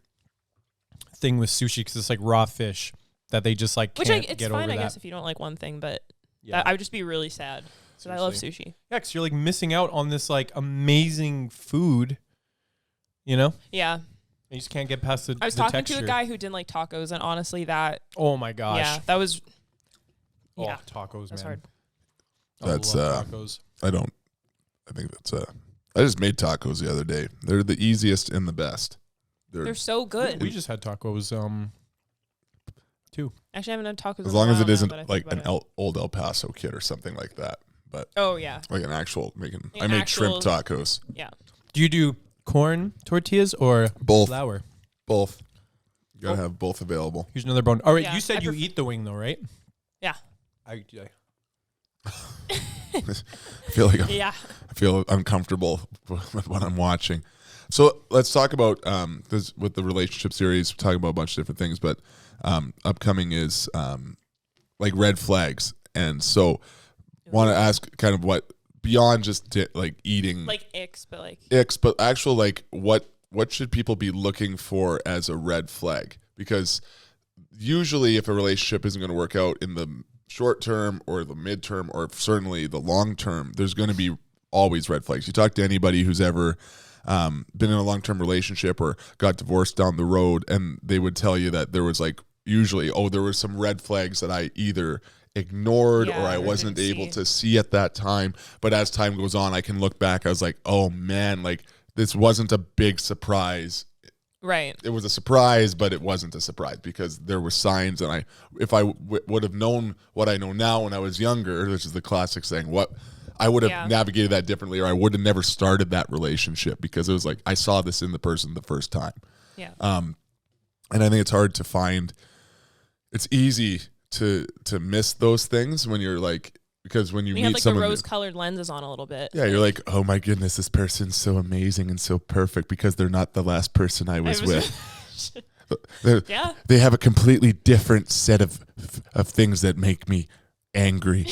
thing with sushi because it's like raw fish that they just like Which can't it's get fine, over I that. guess, if you don't like one thing, but Yeah. I would just be really sad. But I love sushi. Yeah, because you're like missing out on this like amazing food, you know? Yeah, You just can't get past the I was the talking texture. to a guy who didn't like tacos, and honestly, that Oh my gosh. yeah, that was Oh, yeah, tacos, that's man. hard. That's, I love tacos. I think that's I just made tacos the other day. They're the easiest and the best. They're so good. We just had tacos too. Actually, I haven't had tacos as in a long as while it now, isn't but I think like about an it. old El Paso kid or something like that. But Oh yeah, like an actual making. An I made shrimp actual- tacos. yeah. Do you do corn tortillas or Both. flour? Both. You gotta have both available. Here's another bone. All right, Yeah, you said I you pref- eat the wing though, right? Yeah. I I feel like Yeah. I feel uncomfortable with what I'm watching. So let's talk about this with the relationship series. We're talking about a bunch of different things, but upcoming is like red flags, and so want to ask kind of what beyond just like eating Like icks, but like icks, but actual like what should people be looking for as a red flag? Because usually, if a relationship isn't going to work out in the short term or the midterm or certainly the long term, there's going to be always red flags. You talk to anybody who's ever been in a long-term relationship or got divorced down the road, and they would tell you that there was like usually, there were some red flags that I either ignored Yeah, or I or wasn't didn't able see. to see at that time. But as time goes on, I can look back. I was like, oh man, like this wasn't a big surprise. right. It was a surprise, but it wasn't a surprise because there were signs. And if I would have known what I know now when I was younger, which is the classic saying, I would have Yeah. navigated that differently, or I would have never started that relationship because it was like I saw this in the person the first time. Yeah. And I think it's hard to find. It's easy to miss those things when you're like, because when you You meet have like the someone, rose-colored lenses on a little bit. yeah, you're like, oh my goodness, this person's so amazing and so perfect because they're not the last person I was with. Yeah. They have a completely different set of things that make me angry.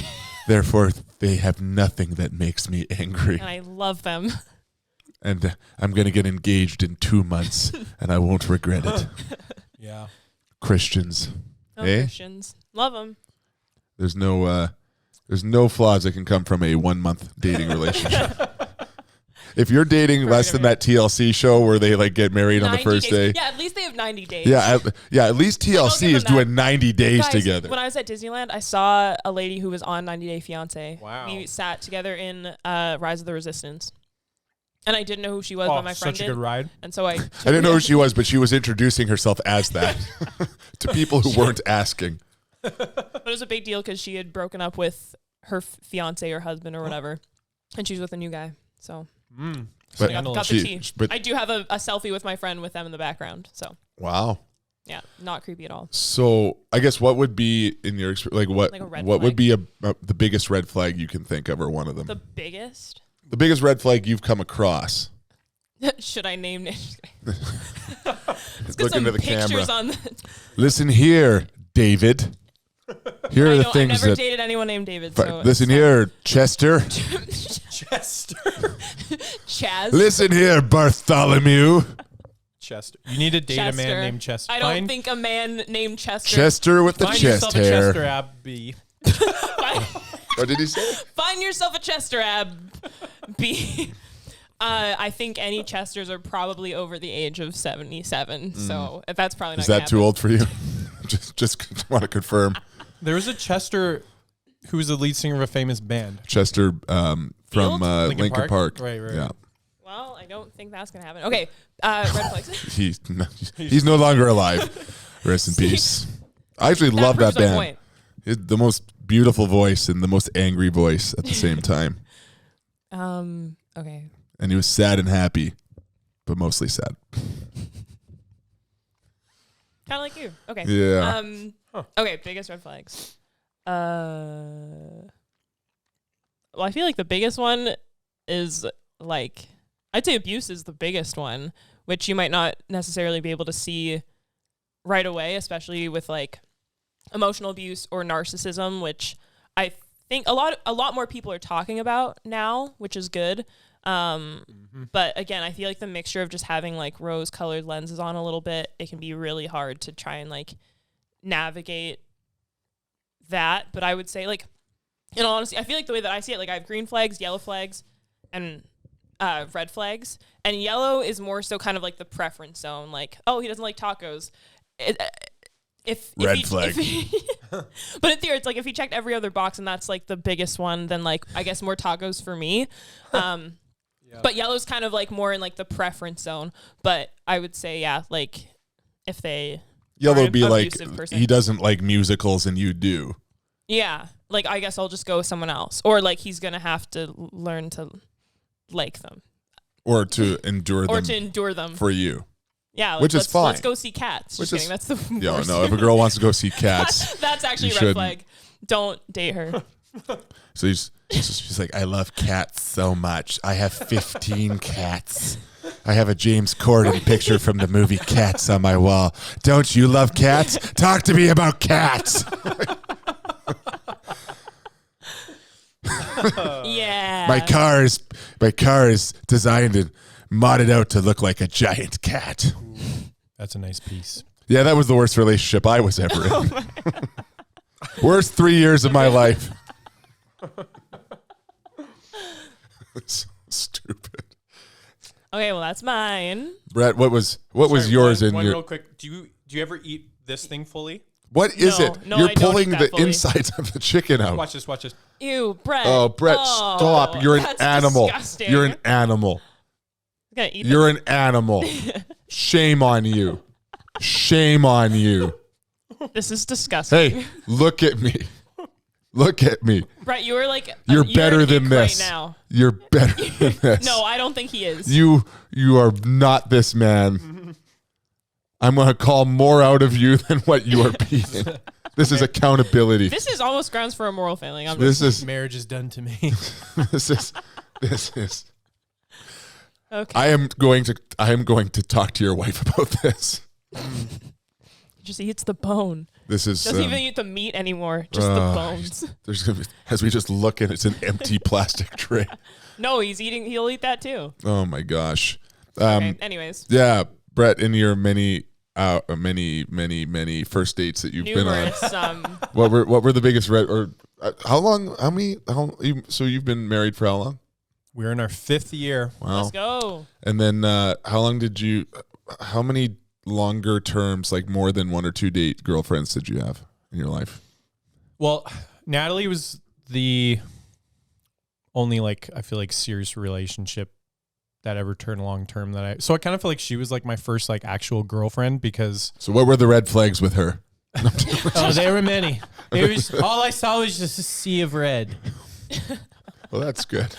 Therefore, they have nothing that makes me angry. And I love them. And I'm going to get engaged in 2 months, and I won't regret it. Yeah. Christians. Oh, Eh? Christians. Love them. There's no flaws that can come from a 1 month dating relationship. If you're dating less than that TLC show where they like get married on the 90 first days. day, Yeah, at least they have 90 days. yeah, at least TLC give is them that. doing 90 days Guys, together. when I was at Disneyland, I saw a lady who was on 90 Day Fiancé. Wow. We sat together in Rise of the Resistance. And I didn't know who she was, but my friend such a did. good ride. And so I I didn't know who she was, but she was introducing herself as that to people who weren't asking. But it was a big deal because she had broken up with her fiance or husband or whatever. And she's with a new guy. So But got the tea. but I do have a selfie with my friend with them in the background. So wow. yeah, not creepy at all. So I guess what would be in your experience, like Like a red what would flag. be the biggest red flag you can think of, or one of them? The biggest? The biggest red flag you've come across. Should I name it? Let's get Look some into the pictures camera. on the Listen here, David. Here are I the know, I things never that. dated anyone named David. So Listen here, Chester. Chester. Chaz. Listen here, Bartholomew. Chester. You need to date a man named Chester. I don't think a man named Chester. Chester with the Find chest yourself a hair. Chester Abbey. What did he say? Find yourself a Chester Abbey. I think any Chesters are probably over the age of 77. So that's probably not. Is that too old for you? just want to confirm. There was a Chester who was the lead singer of a famous band. Chester from Lincoln Park. Right. Yeah. Well, I don't think that's gonna happen. Okay, red flags. He's no longer alive. Rest in peace. I actually love that proves my band. The most beautiful voice and the most angry voice at the same time. Okay. And he was sad and happy, but mostly sad. Kind of like you. Okay. Yeah. Okay, biggest red flags. Well, I feel like the biggest one is like, I'd say abuse is the biggest one, which you might not necessarily be able to see right away, especially with like emotional abuse or narcissism, which I think a lot more people are talking about now, which is good. But again, I feel like the mixture of just having like rose-colored lenses on a little bit, it can be really hard to try and like navigate that. But I would say, like, in all honesty, I feel like the way that I see it, like I have green flags, yellow flags, and red flags. And yellow is more so kind of like the preference zone, like, oh, he doesn't like tacos. Red flag. But in theory, it's like if he checked every other box and that's like the biggest one, then like I guess more tacos for me. But yellow's kind of like more in like the preference zone. But I would say, yeah, like if they Yellow would be like person. he doesn't like musicals and you do. Yeah, like I guess I'll just go with someone else, or like he's gonna have to learn to like them, or to endure them, for you. Yeah, like, which is fine. Let's go see Cats. Just kidding. That's the worst. No, if a girl wants to go see Cats, that's actually a red flag. Don't date her. So she's like, I love cats so much. I have 15 cats. I have a James Corden picture from the movie Cats on my wall. Don't you love cats? Talk to me about cats. Yeah. My car is designed and modded out to look like a giant cat. That's a nice piece. Yeah, that was the worst relationship I was ever in. Worst 3 years of my life. It's so stupid. Okay, well that's mine. Brett, what was yours in your? Real quick, do you ever eat this thing fully? What is it? No, You're I don't pulling eat the that fully. insides of the chicken out. Watch this. Ew, Brett. Oh, Brett, stop! You're an that's animal. disgusting. You're an animal. I'm gonna eat You're an animal. Shame on you. Shame on you. This is disgusting. Hey, look at me. Look at me. Brett, you are like You're an better than ick this. right now. You're better than this. No, I don't think he is. You are not this man. I'm going to call more out of you than what you are being. This is accountability. This is almost grounds for a moral failing. Marriage is done to me. This is. Okay. I am going to talk to your wife about this. Just eats the bone. This is Doesn't even eat the meat anymore. Just the bones. There's gonna be, as we just look at it's an empty plastic tray. No, he'll eat that too. Oh my gosh. Okay, anyways. Yeah, Brett, in your many first dates that you've Numerous, been on. What were the biggest so you've been married for how long? We're in our 5th year. Wow. Let's go. And then how many longer terms, like more than 1 or 2 date girlfriends did you have in your life? Well, Natalie was the only I feel like serious relationship that ever turned long term so I kind of feel like she was like my first actual girlfriend because. So what were the red flags with her? Oh, there were many. All I saw was just a sea of red. Well, that's good.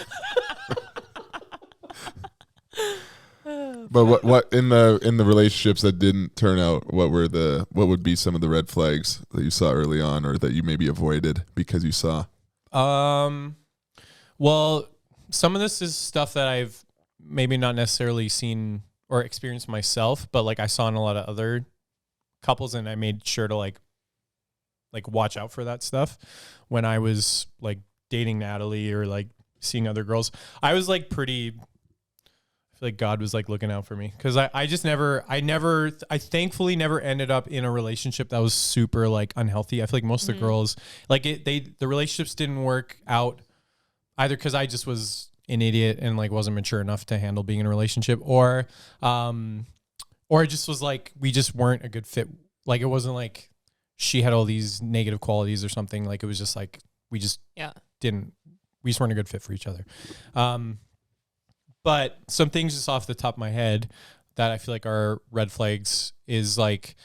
But what in the relationships that didn't turn out, what would be some of the red flags that you saw early on or that you maybe avoided because you saw? Well, some of this is stuff that I've maybe not necessarily seen or experienced myself, but I saw in a lot of other couples, and I made sure to watch out for that stuff when I was dating Natalie or seeing other girls. I was pretty, I feel like God was like looking out for me because I thankfully never ended up in a relationship that was super like unhealthy. I feel like most of the girls like the relationships didn't work out either because I just was an idiot and like wasn't mature enough to handle being in a relationship, or it just was like we just weren't a good fit. Like it wasn't like she had all these negative qualities or something. Like it was just like we just weren't a good fit for each other. But some things just off the top of my head that I feel like are red flags is like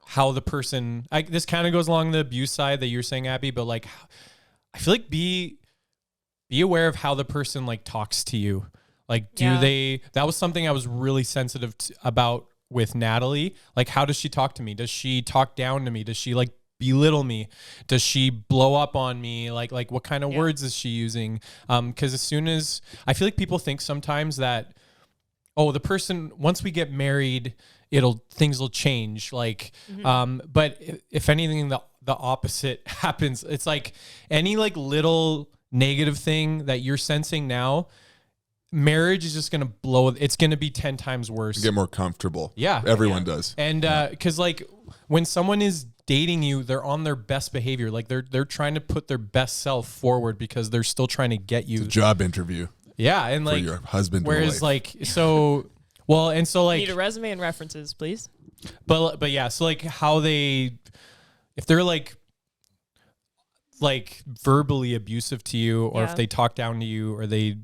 how the person, this kind of goes along the abuse side that you're saying, Abby, but like, I feel like be aware of how the person like talks to you. Like, that was something I was really sensitive about with Natalie. Like, how does she talk to me? Does she talk down to me? Does she like belittle me? Does she blow up on me? Like what kind of words is she using? Because as soon as I feel like people think sometimes that, the person, once we get married, things will change. Like, but if anything, the opposite happens. It's like any like little negative thing that you're sensing now, marriage is just going to blow. It's going to be 10 times worse. Get more comfortable. Yeah. Everyone does. And, cause like when someone is dating you, they're on their best behavior. Like they're trying to put their best self forward because they're still trying to get you. It's a job interview. Yeah. And for like your husband. Whereas like, so, well, and so like. Need a resume and references, please. But yeah. So like how if they're like verbally abusive to you, or if they talk down to you, or they,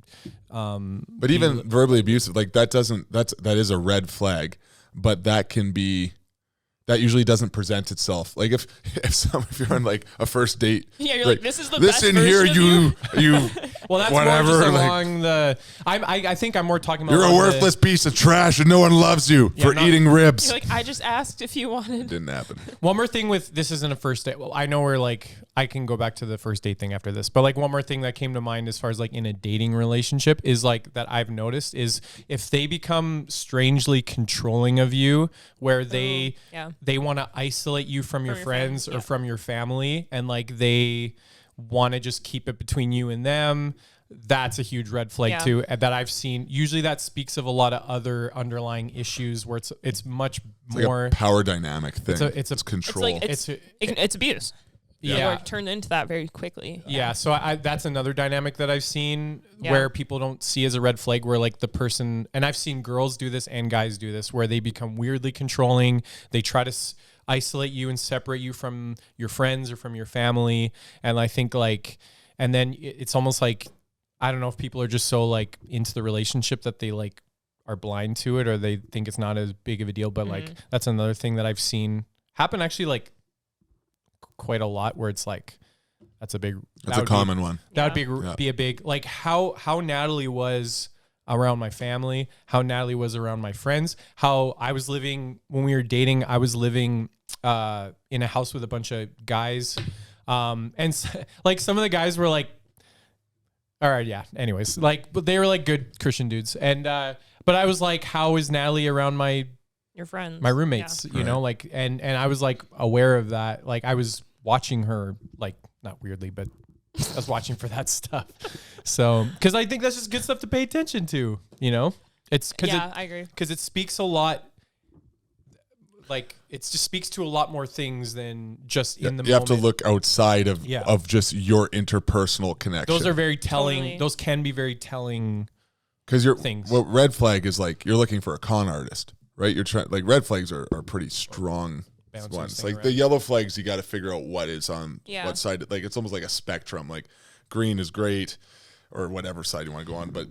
but even verbally abusive, like that is a red flag, but that usually doesn't present itself. Like if you're on like a first date, you're like this is the this best in version here of you well, that's whatever, more just like, along the. I think I'm more talking about. You're a worthless piece of trash, and no one loves you for eating ribs. You're like, I just asked if you wanted. Didn't happen. One more thing with this isn't a first date. Well, I know we're like I can go back to the first date thing after this, but like one more thing that came to mind as far as like in a dating relationship is like that I've noticed is if they become strangely controlling of you, where they want to isolate you from your friends or from your family, and like they want to just keep it between you and them. That's a huge red flag too, that I've seen. Usually that speaks of a lot of other underlying issues where it's much more like a power dynamic thing. It's control. It's like it's abuse. Yeah, or turned into that very quickly. Yeah, so that's another dynamic that I've seen where people don't see as a red flag, where like the person, and I've seen girls do this and guys do this, where they become weirdly controlling. They try to isolate you and separate you from your friends or from your family, and I think like, and then it's almost like, I don't know if people are just so like into the relationship that they like are blind to it, or they think it's not as big of a deal. But like that's another thing that I've seen happen actually like quite a lot, where it's like that's a common one. That would be a big like how Natalie was around my family, how Natalie was around my friends, how I was living when we were dating. I was living in a house with a bunch of guys, and like some of the guys were like, all right, yeah. Anyways, like, but they were like good Christian dudes, and but I was like, how is Natalie around your friends, my roommates? You know, like, and I was like aware of that. Like, I was watching her, like, not weirdly, but I was watching for that stuff. So, because I think that's just good stuff to pay attention to. You know, it's because I agree, because it speaks a lot. Like it just speaks to a lot more things than just in the moment. You have to look outside of just your interpersonal connection. Those are very telling. Totally. Those can be very telling. Because things. What red flag is like, you're looking for a con artist, right? You're trying like red flags are pretty strong ones. Like the yellow flags, you got to figure out what is on what side. Like it's almost like a spectrum. Like green is great, or whatever side you want to go on. But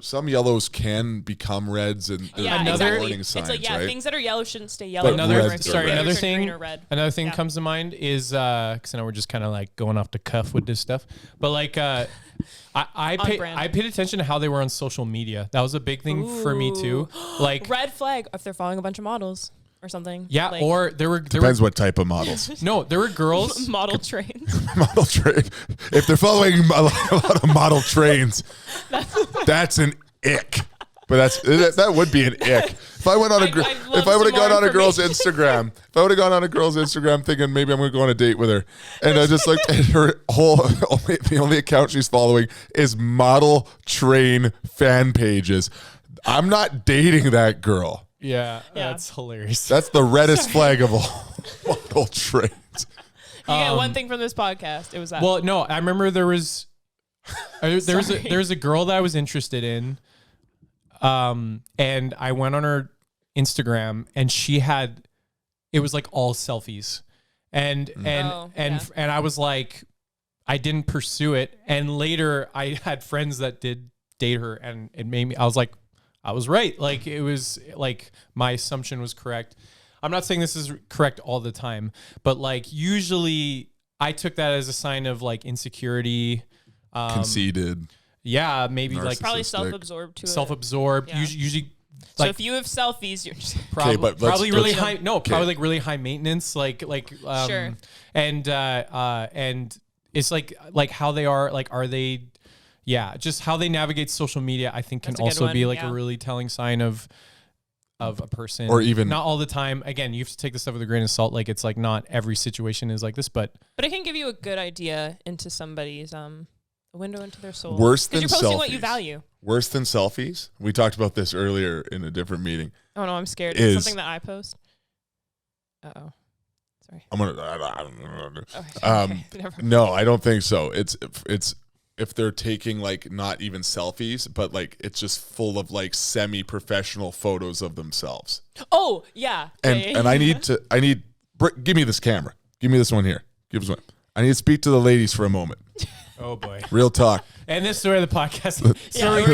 some yellows can become reds, and another warning signs. It's like right? things that are yellow shouldn't stay yellow. Another thing comes to mind is because I know we're just kind of like going off the cuff with this stuff, but like I paid attention to how they were on social media. That was a big thing for me too. Like red flag if they're following a bunch of models or something. Yeah, like, or there depends what type of models. No, there were girls model trains. Model train. If they're following a lot of model trains, that's an ick. But that would be an ick. If I went on if I would have gone on a girl's Instagram, thinking maybe I'm going to go on a date with her, and I just looked at her the only account she's following is model train fan pages, I'm not dating that girl. Yeah, Yeah. that's hilarious. That's the reddest flag of all traits. You get one thing from this podcast. It was that. Well, no, I remember there's a girl that I was interested in, and I went on her Instagram, and it was like all selfies, and I was like, I didn't pursue it, and later I had friends that did date her, and it made me. I was like, I was right. Like it was like my assumption was correct. I'm not saying this is correct all the time, but like usually I took that as a sign of like insecurity, Conceited. Yeah, maybe like probably self-absorbed too. Self-absored. Yeah. Usually, So like, if you have selfies, you're just probably really high. No, probably like really high maintenance. Sure. And it's like how they are. Like, are they? Yeah, just how they navigate social media, I think, can also be like a really telling sign of a person. Or even not all the time. Again, you have to take this stuff with a grain of salt. Like it's like not every situation is like this, but it can give you a good idea into somebody's a window into their soul. Worse than because you're posting selfies. what you value. Worse than selfies. We talked about this earlier in a different meeting. Oh no, I'm scared. Is it something that I post? Uh-oh. Sorry. I don't know. Okay. Never mind. No, I don't think so. It's if they're taking like not even selfies, but like it's just full of like semi-professional photos of themselves. Oh yeah. And I need give me this camera. Give me this one here. Give us one. I need to speak to the ladies for a moment. oh boy. Real talk. And this is where the podcast. we're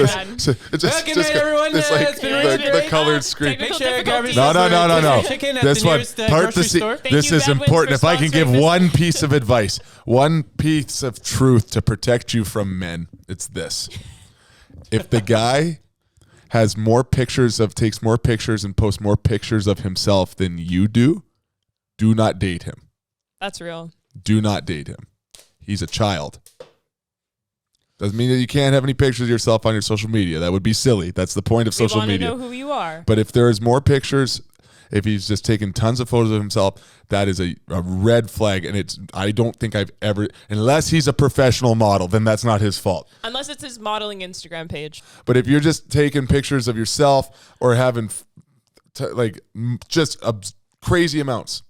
done. Good night, everyone. It's like It's been the colored screen. Make sure you grab No. Chicken at This the one, nearest part grocery the store. this you, is Bedouins, important. for If I can give sponsoring this. one piece of advice, one piece of truth to protect you from men, it's this: if the guy has takes more pictures and posts more pictures of himself than you do not date him. That's real. Do not date him. He's a child. Doesn't mean that you can't have any pictures of yourself on your social media. That would be silly. That's the point of social media. We want to know who you are. But if there is more pictures, if he's just taken tons of photos of himself, that is a red flag. And I don't think I've ever, unless he's a professional model, then that's not his fault. Unless it's his modeling Instagram page. But if you're just taking pictures of yourself or having just crazy amounts,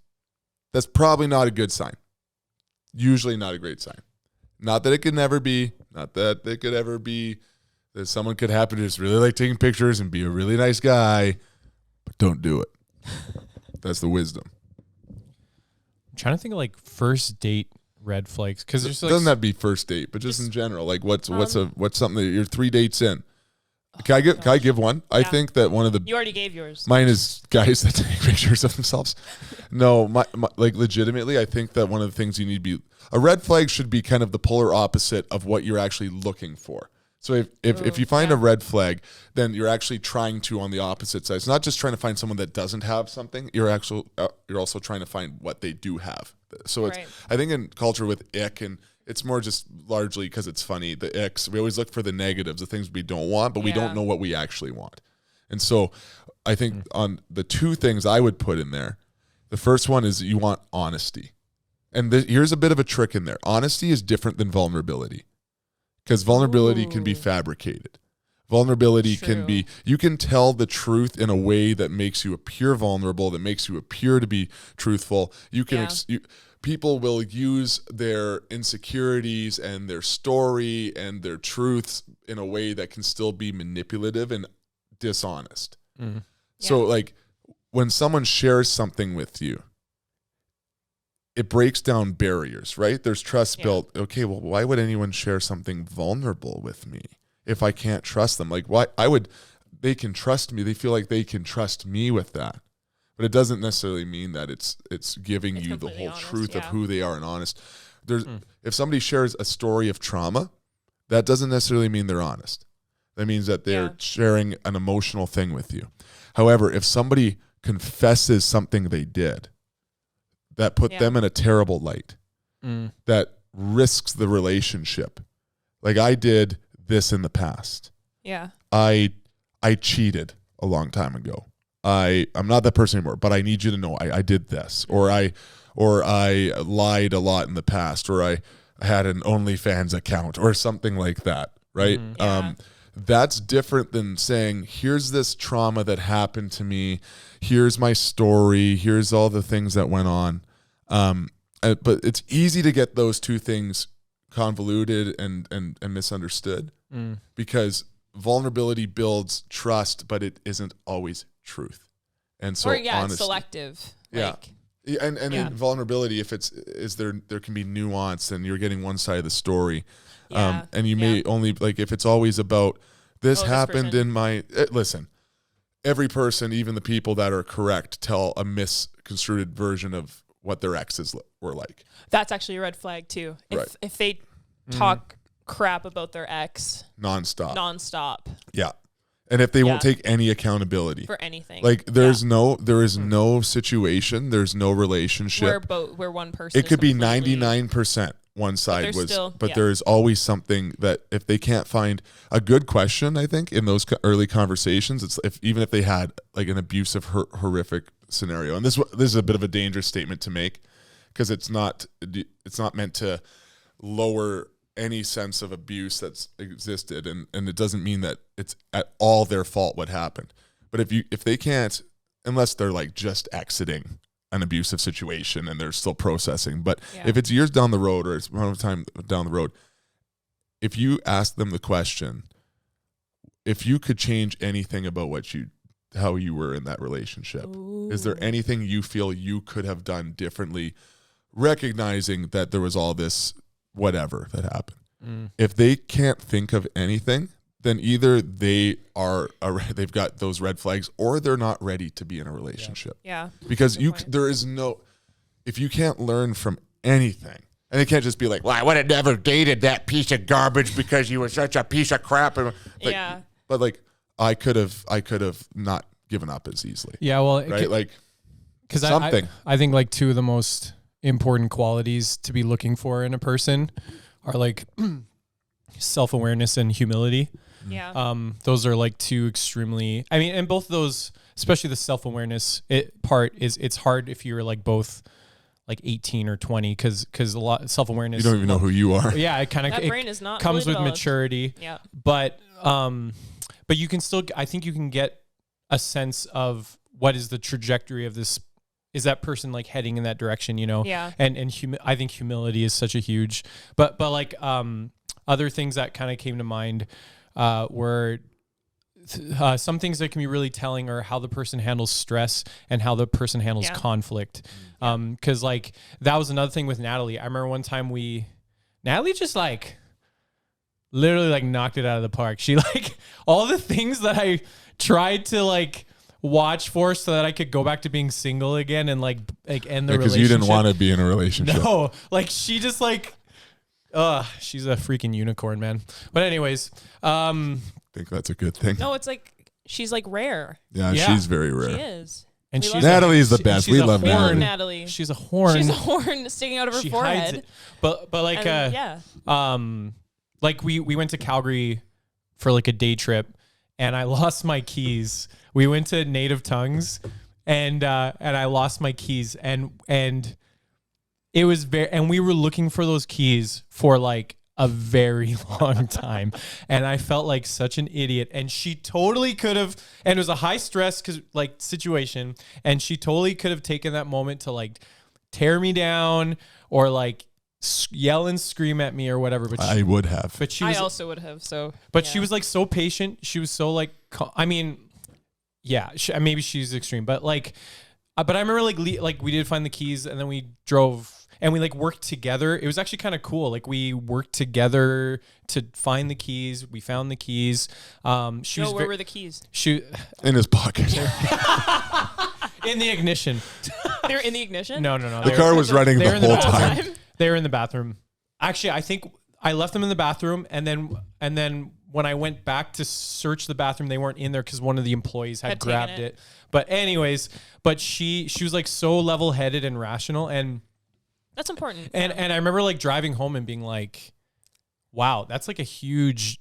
that's probably not a good sign. Usually not a great sign. Not that it could never be. Not that it could ever be that someone could happen to just really like taking pictures and be a really nice guy, but don't do it. That's the wisdom. I'm trying to think of like first date red flags because there's like Doesn't that be first date, but just in general, like what's something that you're 3 dates in? Can I give one? I think that one of the You already gave yours. mine is guys that take pictures of themselves. No, my like legitimately, I think that one of the things you need to be a red flag should be kind of the polar opposite of what you're actually looking for. So if you find a red flag, then you're actually trying to on the opposite side. It's not just trying to find someone that doesn't have something. You're also trying to find what they do have. So it's I think in culture with ick, and it's more just largely because it's funny. The icks, we always look for the negatives, the things we don't want, but we don't know what we actually want. And so I think on the two things I would put in there, the first one is you want honesty. And here's a bit of a trick in there. Honesty is different than vulnerability because vulnerability can be fabricated. Vulnerability can be, you can tell the truth in a way that makes you appear vulnerable, that makes you appear to be truthful. You can, people will use their insecurities and their story and their truths in a way that can still be manipulative and dishonest. Mm-hmm. So like when someone shares something with you, it breaks down barriers, right? There's trust built. Okay, well, why would anyone share something vulnerable with me if I can't trust them? Like, why? They can trust me. They feel like they can trust me with that. But it doesn't necessarily mean that it's giving you the whole truth of who they are and honest. If somebody shares a story of trauma, that doesn't necessarily mean they're honest. That means that they're sharing an emotional thing with you. However, if somebody confesses something they did, that put them in a terrible light, that risks the relationship. Like I did this in the past. Yeah. I cheated a long time ago. I'm not that person anymore, but I need you to know I did this, or I lied a lot in the past, or I had an OnlyFans account or something like that. Right. that's different than saying, here's this trauma that happened to me. Here's my story. Here's all the things that went on. But it's easy to get those two things convoluted and misunderstood because vulnerability builds trust, but it isn't always truth. And so, it's selective. Yeah. Like, and in vulnerability, if there can be nuance and you're getting one side of the story. And you may only, like, if it's always about this happened in my, listen, every person, even the people that are correct, tell a misconstrued version of what their exes were like. That's actually a red flag too. If they talk crap about their ex nonstop. Yeah. And if they won't take any accountability for anything, like there is no situation, there's no relationship where one person, it could be 99% one side was, but there is always something that if they can't find a good question, I think in those early conversations, it's even if they had like an abusive, horrific scenario, and this is a bit of a dangerous statement to make because it's not meant to lower any sense of abuse that's existed, and it doesn't mean that it's at all their fault what happened. But if they can't, unless they're like just exiting an abusive situation and they're still processing, but if it's years down the road or it's one time down the road, if you ask them the question, if you could change anything about how you were in that relationship, is there anything you feel you could have done differently, recognizing that there was all this whatever that happened? If they can't think of anything, then either they've got those red flags or they're not ready to be in a relationship. Yeah. Because if you can't learn from anything, and it can't just be like, well, I would have never dated that piece of garbage because you were such a piece of crap. And but like I could have not given up as easily. Yeah. Well, right. Like because something. I think like two of the most important qualities to be looking for in a person are like self-awareness and humility. Yeah. Those are like two extremely, I mean, and both of those, especially the self-awareness part it's hard if you're like both like 18 or 20 because a lot of self-awareness. You don't even know who you are. Yeah. It kind of, that brain is not comes fully with developed. maturity. Yeah. But you can still, I think you can get a sense of what is the trajectory of this. Is that person like heading in that direction, you know? Yeah. And I think humility is such a huge, but like other things that kind of came to mind were some things that can be really telling are how the person handles stress and how the person handles conflict. Cause like that was another thing with Natalie. I remember one time Natalie just like literally like knocked it out of the park. She like all the things that I tried to like watch for so that I could go back to being single again and like end the relationship. Because you didn't want to be in a relationship. No, like she just like, she's a freaking unicorn, man. But anyways, I think that's a good thing. No, it's like she's like rare. Yeah, she's very rare. She is. And Natalie's the best. We love Natalie. Natalie. She's a horn. She's a horn sticking out of her forehead. Hides it. But like like we went to Calgary for like a day trip and I lost my keys. We went to Native Tongues and I lost my keys and it was and we were looking for those keys for like a very long time. And I felt like such an idiot. And she totally could have, and it was a high stress situation. And she totally could have taken that moment to like tear me down or like yell and scream at me or whatever. But I would have. But I also would have. She was like so patient. She was so like, maybe she's extreme, but like, but I remember like we did find the keys and then we drove and we like worked together. It was actually kind of cool. Like we worked together to find the keys. We found the keys. Where were the keys? In his pocket. In the ignition. They were in the ignition? No. The car was running the whole time. They were in the bathroom. Actually, I think I left them in the bathroom and then when I went back to search the bathroom, they weren't in there because one of the employees had grabbed it. But anyways, she was like so level-headed and rational, and that's important. And I remember like driving home and being like, "Wow, that's like a huge,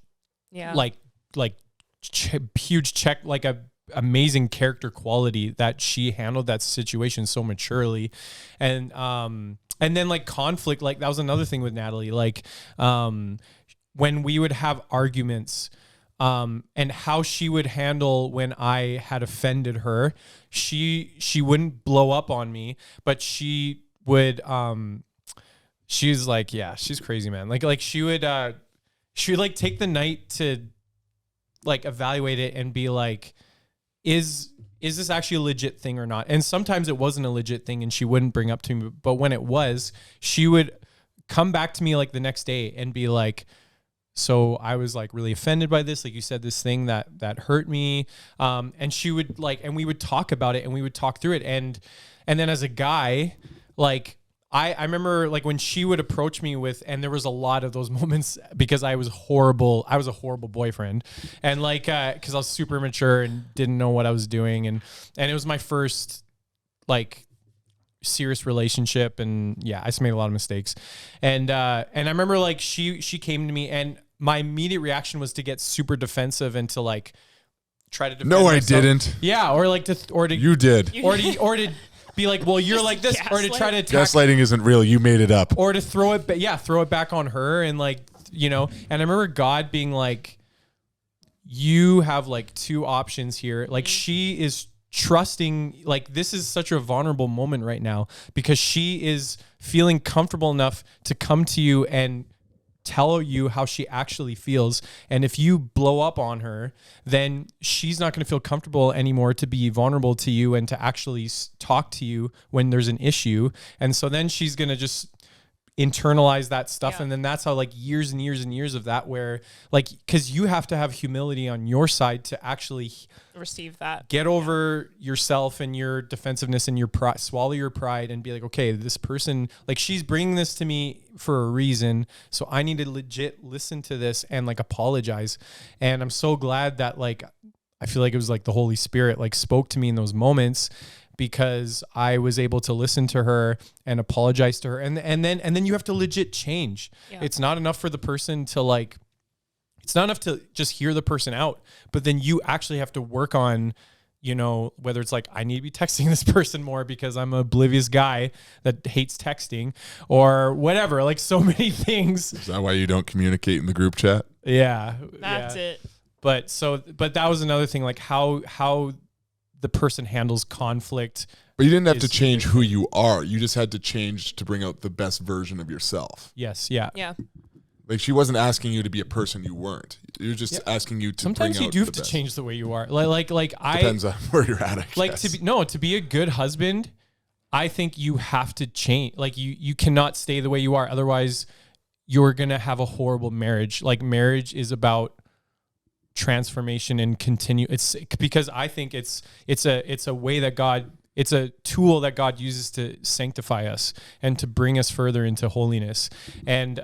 huge check, like a amazing character quality that she handled that situation so maturely." And then like conflict, like that was another thing with Natalie, like when we would have arguments, and how she would handle when I had offended her. She wouldn't blow up on me, but she would, she's like, yeah, she's crazy, man. Like she would like take the night to like evaluate it and be like, is this actually a legit thing or not? And sometimes it wasn't a legit thing and she wouldn't bring up to me, but when it was, she would come back to me like the next day and be like, so I was like really offended by this. Like you said this thing that hurt me. And she would like, and we would talk about it and we would talk through it. And then as a guy, like I remember like when she would approach me with, and there was a lot of those moments because I was horrible. I was a horrible boyfriend, and like, cause I was super immature and didn't know what I was doing. And it was my first like serious relationship. And yeah, I just made a lot of mistakes. And I remember like she came to me and my immediate reaction was to get super defensive and to like try to defend No, myself. I didn't. Yeah. Or like You did. or to be like, well, you're like this, or to try to attack, Gaslighting isn't real. You made it up. or to throw it back on her. And like, you know, and I remember God being like, you have like two options here. Like she is trusting, like this is such a vulnerable moment right now because she is feeling comfortable enough to come to you and tell you how she actually feels. And if you blow up on her, then she's not going to feel comfortable anymore to be vulnerable to you and to actually talk to you when there's an issue. And so then she's going to just internalize that stuff. Yeah. And then that's how like years and years and years of that, where like, cause you have to have humility on your side to actually receive that, get over yourself and your defensiveness and your pride, swallow your pride and be like, okay, this person, like she's bringing this to me for a reason. So I need to legit listen to this and like apologize. And I'm so glad that like, I feel like it was like the Holy Spirit like spoke to me in those moments, because I was able to listen to her and apologize to her. And then you have to legit change. Yeah. It's not enough for the person to like, it's not enough to just hear the person out, but then you actually have to work on, you know, whether it's like, I need to be texting this person more because I'm an oblivious guy that hates texting or whatever, like so many things. Is that why you don't communicate in the group chat? Yeah. That's it. But that was another thing, like how the person handles conflict. But you didn't have to is change different. who you are. You just had to change to bring out the best version of yourself. Yes. Yeah. Yeah. Like she wasn't asking you to be a person you weren't. You're just asking you to Sometimes bring you out do have the to best. change the way you are. Like Depends on where you're at, I like guess. to be a good husband, I think you have to change. Like you cannot stay the way you are. Otherwise you're going to have a horrible marriage. Like marriage is about transformation and continue. It's because I think it's a way that God, it's a tool that God uses to sanctify us and to bring us further into holiness. And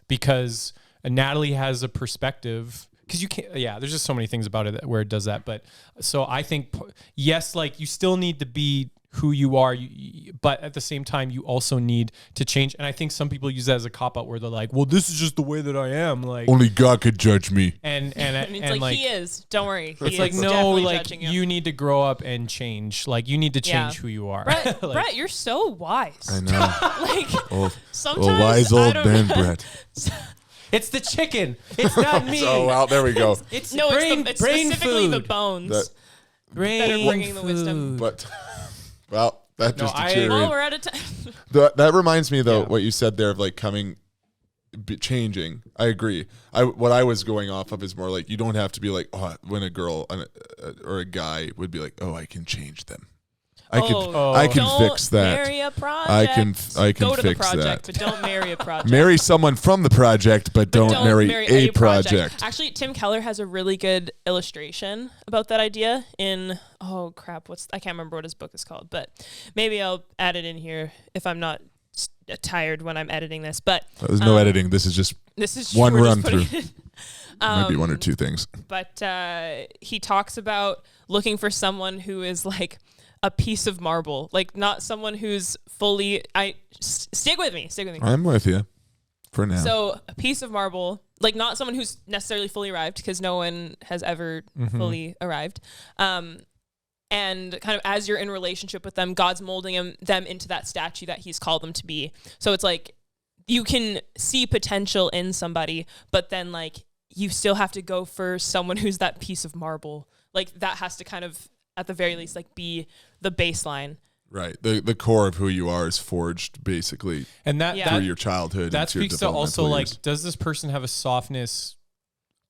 because Natalie has a perspective, because you can't, there's just so many things about it where it does that. But so I think, yes, like you still need to be who you are, but at the same time, you also need to change. And I think some people use that as a cop-out where they're like, well, this is just the way that I am. Like only God could judge me. And it's like, he is. Don't worry. It's like, no, like you need to grow up and change. Like you need to change who you are. Brett, like, Brett, you're so wise. I know. Like sometimes wise I old don't man, know. Brett. it's the chicken. It's not me. Oh, well, there we go. It's No, brain, it's brain specifically food. the bones That- Brain that are bringing the wisdom. food. But, well, that No, just I- deteriorated. Well, we're out of time. That reminds me, though, Yeah. what you said there of like changing. I agree. What I was going off of is more like you don't have to be like, oh, when a girl or a guy would be like, oh, I can change them. I can Don't fix that. Marry a project. I can Go to the fix project, that. but don't marry a project. Marry someone from the project, but don't marry any a project. Actually, Tim Keller has a really good illustration about that idea in, oh crap, I can't remember what his book is called, but maybe I'll add it in here if I'm not tired when I'm editing this. But There's no editing. This is just one we're run just putting through. it- Might be one or two things. But he talks about looking for someone who is like a piece of marble, like not someone who's fully. Stick with me. I'm with you for now. So a piece of marble, like not someone who's necessarily fully arrived, because no one has ever fully arrived. And kind of as you're in relationship with them, God's molding them into that statue that he's called them to be. So it's like you can see potential in somebody, but then like you still have to go for someone who's that piece of marble. Like that has to kind of, at the very least, like be the baseline. Right. The core of who you are is forged basically And through your childhood. that into your speaks to also developmental like, years. does this person have a softness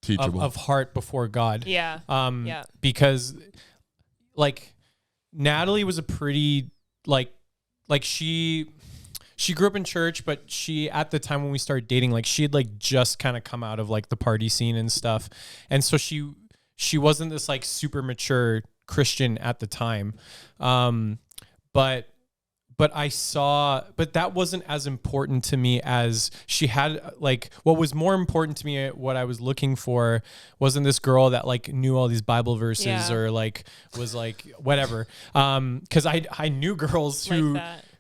Teachable. of heart before God? Yeah. Because like Natalie was a pretty like she grew up in church, but she, at the time when we started dating, like she had like just kind of come out of like the party scene and stuff. And so she wasn't this like super mature Christian at the time. But that wasn't as important to me as she had. Like what was more important to me, what I was looking for, wasn't this girl that like knew all these Bible verses or like was like whatever. Cause I knew girls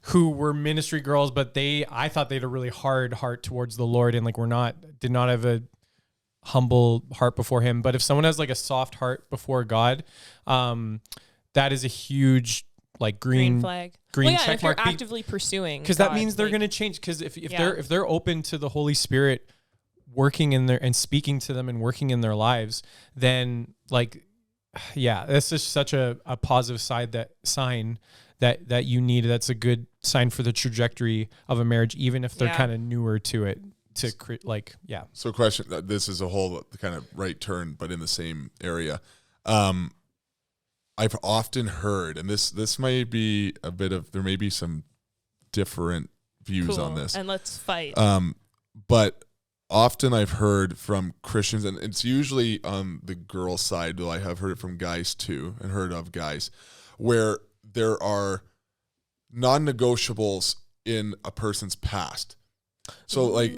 who were ministry girls, but I thought they had a really hard heart towards the Lord and like did not have a humble heart before him. But if someone has like a soft heart before God, that is a huge like green flag. Check if you're mark. actively pursuing, because that means they're going to change. Because if they're open to the Holy Spirit working in their and speaking to them and working in their lives, then like, yeah, that's just such a positive sign that you need. That's a good sign for the trajectory of a marriage, even if they're kind of newer to it. So question, this is a whole kind of right turn, but in the same area. I've often heard, and this may be there may be some different views on this. And let's fight. But often I've heard from Christians, and it's usually on the girl side, though I have heard it from guys too, and heard of guys, where there are non-negotiables in a person's past. So like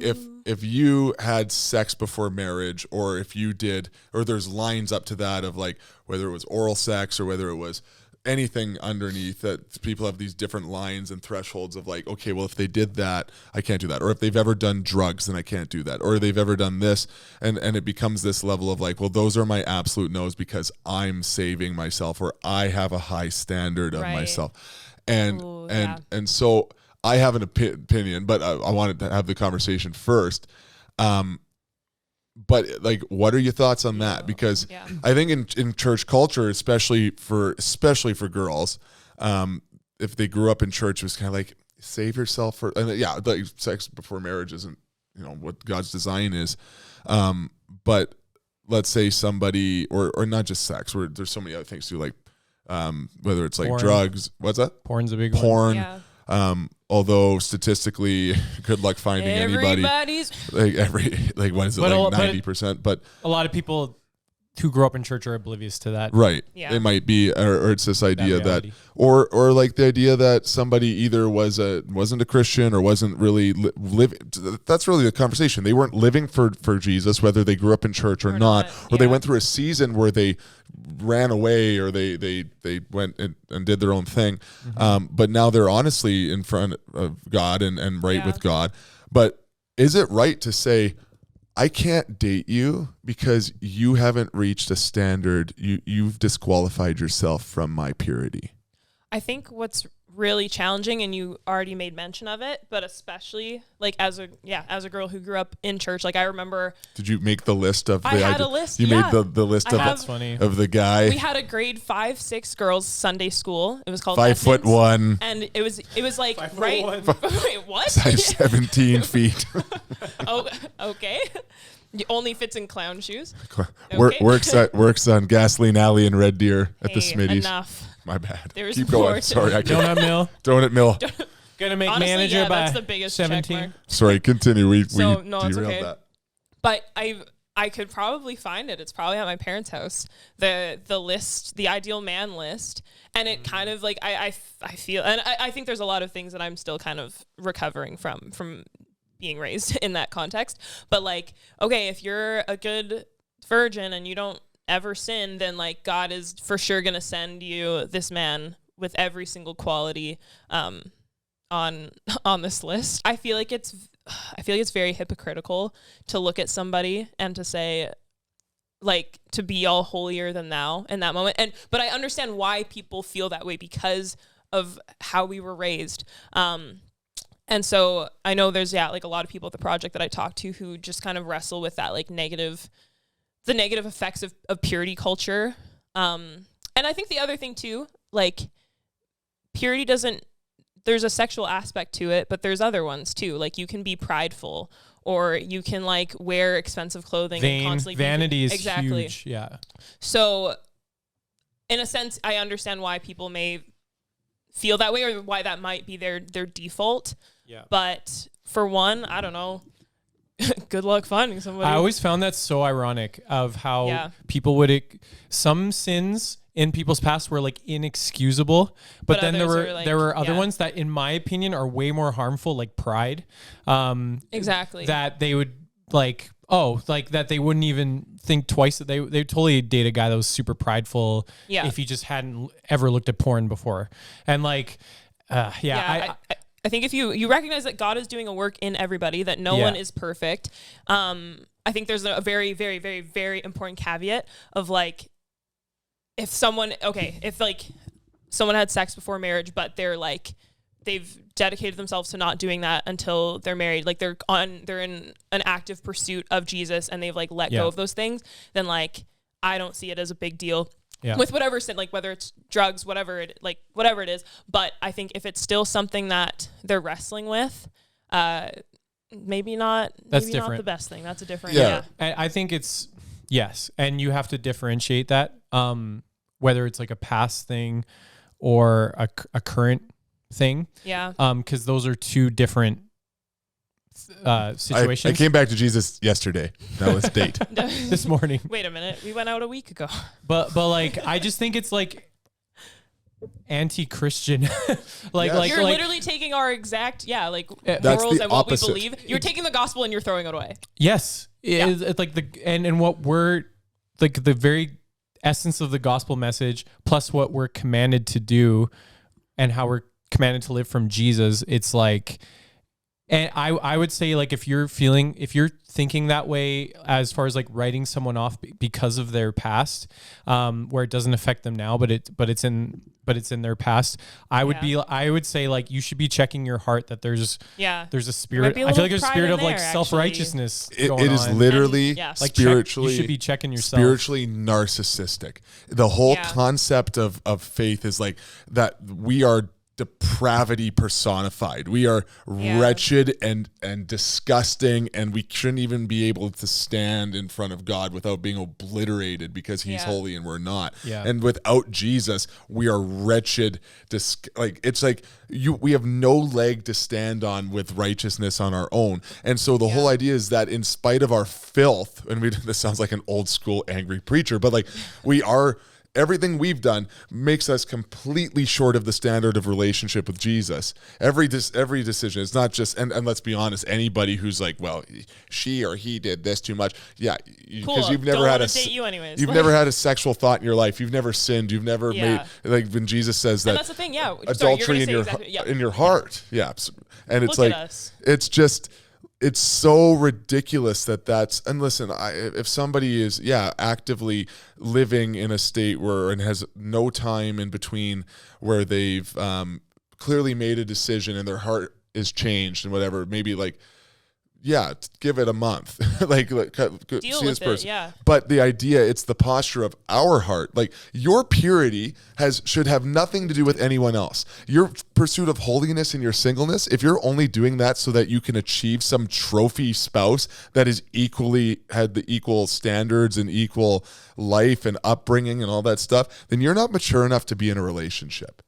if you had sex before marriage, or if you did, or there's lines up to that of like whether it was oral sex or whether it was anything underneath, that people have these different lines and thresholds of like, okay, well, if they did that, I can't do that. Or if they've ever done drugs, then I can't do that. Or they've ever done this. And it becomes this level of like, well, those are my absolute no's because I'm saving myself, or I have a high standard of myself. And so I have an opinion, but I wanted to have the conversation first. But like, what are your thoughts on that? Because I think in church culture, especially for girls, if they grew up in church, it was kind of like, save yourself for, and like sex before marriage isn't, what God's design is. But let's say somebody, or not just sex, where there's so many other things too, like whether it's like porn. Drugs, what's that? Porn's a big one. Porn. Yeah. Although statistically, good luck finding anybody. Like when is it, like 90%? But a lot of people who grew up in church are oblivious to that. Right. Yeah. It might be, or it's this idea that, or like the idea that somebody either wasn't a Christian or wasn't really living. That's really the conversation. They weren't living for Jesus, whether they grew up in church or not, or they went through a season where they ran away, or they went and did their own thing. Mm-hmm. But now they're honestly in front of God and right with God. But is it right to say, I can't date you because you haven't reached a standard. You've disqualified yourself from my purity? I think what's really challenging, and you already made mention of it, but especially like as a girl who grew up in church, like I remember. Did you make the list of? I had a list. You made the list that's funny. Of the guy. We had a grade 5-6 girls Sunday school. It was called 5'1", and it was like right. Wait, what? Size 17 feet. Oh, okay. It only fits in clown shoes. Okay. Works on Gasoline Alley and Red Deer at the Smitty's. Enough. My bad. There's Keep going. Sorry, Donut Mill. Donut Mill. Gonna make honestly, manager by that's the biggest 17. Sorry, continue. We derailed okay. that. But I could probably find it. It's probably at my parents' house. The list, the ideal man list, and it kind of like I feel, and I think there's a lot of things that I'm still kind of recovering from being raised in that context. But like, okay, if you're a good virgin and you don't ever sin, then like God is for sure gonna send you this man with every single quality on this list. I feel like it's very hypocritical to look at somebody and to say like to be all holier than thou in that moment. But I understand why people feel that way because of how we were raised. And so I know there's like a lot of people at the project that I talk to who just kind of wrestle with that like negative the negative effects of purity culture. And I think the other thing too, like purity there's a sexual aspect to it, but there's other ones too. Like you can be prideful, or you can like wear expensive clothing and constantly vanity is exactly huge. Yeah. So in a sense, I understand why people may feel that way, or why that might be their default. Yeah. But for one, I don't know. Good luck finding somebody. I always found that so ironic of how people would some sins in people's past were like inexcusable, but then there were other ones that, in my opinion, are way more harmful, like pride. Exactly. That they would that they wouldn't even think twice that they totally date a guy that was super prideful if he just hadn't ever looked at porn before. And I think if you recognize that God is doing a work in everybody, that no one is perfect. I think there's a very, very, very, very important caveat of like, if someone had sex before marriage, but they've dedicated themselves to not doing that until they're married, like they're in an active pursuit of Jesus, and they've like let go of those things, then like I don't see it as a big deal. Yeah. With whatever sin, like whether it's drugs, whatever it is. But I think if it's still something that they're wrestling with, maybe not. That's maybe different. not the best thing. That's a different. Yeah. I think it's yes, and you have to differentiate that, whether it's like a past thing or a current thing. Yeah. Because those are two different situations. I came back to Jesus yesterday. That was date. This morning. Wait a minute. We went out a week ago. But like, I just think it's like anti-Christian. You're literally taking our exact, morals and what we believe. You're taking the gospel and you're throwing it away. Yes. It's like and what we're like the very essence of the gospel message, plus what we're commanded to do and how we're commanded to live from Jesus. It's like, and I would say, like, if you're thinking that way as far as like writing someone off because of their past, where it doesn't affect them now, but it's in their past, I would say like you should be checking your heart that there's a spirit. I feel like there's a spirit of like self-righteousness. It is literally like spiritually. You should be checking yourself. Spiritually narcissistic. The whole concept of faith is like that we are depravity personified. We are wretched and disgusting, and we shouldn't even be able to stand in front of God without being obliterated because he's holy and we're not. Yeah. And without Jesus, we are wretched. It's like we have no leg to stand on with righteousness on our own. And so the whole idea is that in spite of our filth, and this sounds like an old school angry preacher, but like everything we've done makes us completely short of the standard of relationship with Jesus. Every decision, it's not just, and let's be honest, anybody who's like, well, she or he did this too much. Yeah. Because you've never never had a sexual thought in your life. You've never sinned. You've never made, like when Jesus says that, and that's the thing. Yeah. Adultery in your heart. Yeah. And it's like, it's just, it's so ridiculous that's, and listen, if somebody is, actively living in a state and has no time in between where they've clearly made a decision and their heart is changed and whatever, maybe like, give it a month. See this person. But the idea, it's the posture of our heart. Like your purity should have nothing to do with anyone else. Your pursuit of holiness in your singleness, if you're only doing that so that you can achieve some trophy spouse that is had the equal standards and equal life and upbringing and all that stuff, then you're not mature enough to be in a relationship.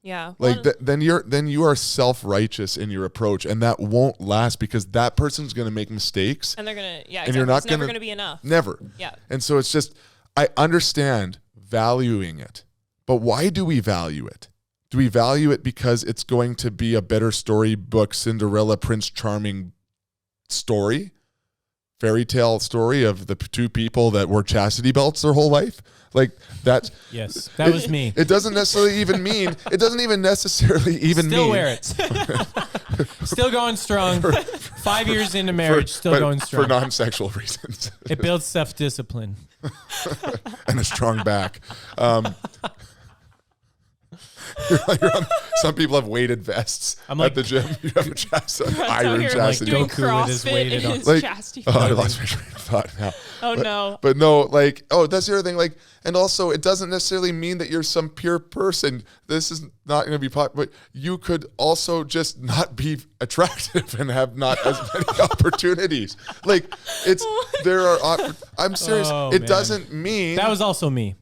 Yeah. Then you are self-righteous in your approach, and that won't last because that person's going to make mistakes. And they're going to, and you're not it's never going to be enough. Never. Yeah. And so it's just, I understand valuing it, but why do we value it? Do we value it because it's going to be a better storybook, Cinderella, Prince Charming story? Fairy tale story of the two people that wore chastity belts their whole life? Like that's yes, that was me. It doesn't necessarily even mean. It doesn't even necessarily even still mean. Wear it. Still going strong. 5 years into marriage, still going strong for non-sexual reasons. It builds self-discipline and a strong back. Some people have weighted vests I'm at like- the gym. You have a chest, Runs out iron here chest. like doing Goku with his CrossFit weighted in on- his Like, chassis. oh, I lost my train of thought now. Oh no. But no, like, oh, that's the other thing. Like, and also, it doesn't necessarily mean that you're some pure person. This is not going to be but you could also just not be attractive and have not as many opportunities. Like, there are. I'm serious. Oh, It man. doesn't mean That was also me.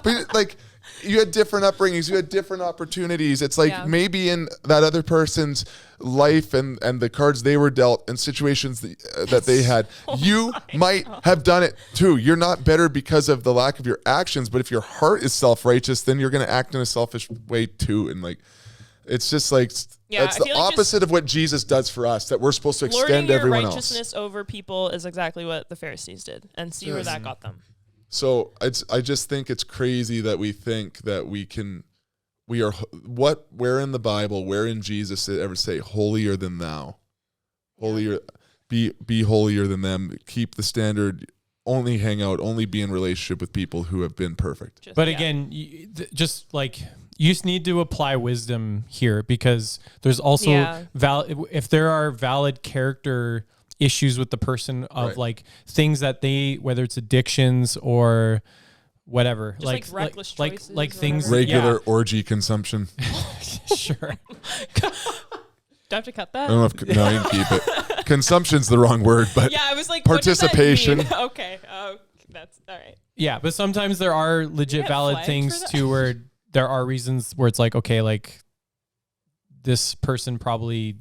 But like, you had different upbringings, you had different opportunities. It's like Yeah. maybe in that other person's life and the cards they were dealt and situations that they had, you might have done it too. You're not better because of the lack of your actions, but if your heart is self-righteous, then you're going to act in a selfish way too. And like, it's just like, Yeah, that's I the feel like opposite of what Jesus does for us, that we're supposed to Lording extend your everyone righteousness else. over people is exactly what the Pharisees did, and see where that got them. So I just think it's crazy that we think that where in the Bible, where in Jesus did it ever say holier than thou, holier, be holier than them, keep the standard, only hang out, only be in relationship with people who have been perfect. Just- But yeah. again, just like you just need to apply wisdom here, because there's also Yeah. if there are valid character issues with the person of Right. like things that whether it's addictions or whatever, Just like reckless choices like or things whatever. Regular orgy consumption. sure. Do I have to cut that? I don't know if no, you can keep it. Consumption's the wrong word, but Yeah, I was like, participation. What does that mean? Okay. Oh, that's all right. Yeah, but sometimes there are legit get valid flagged things for that? too, where there are reasons where it's like, okay, like this person probably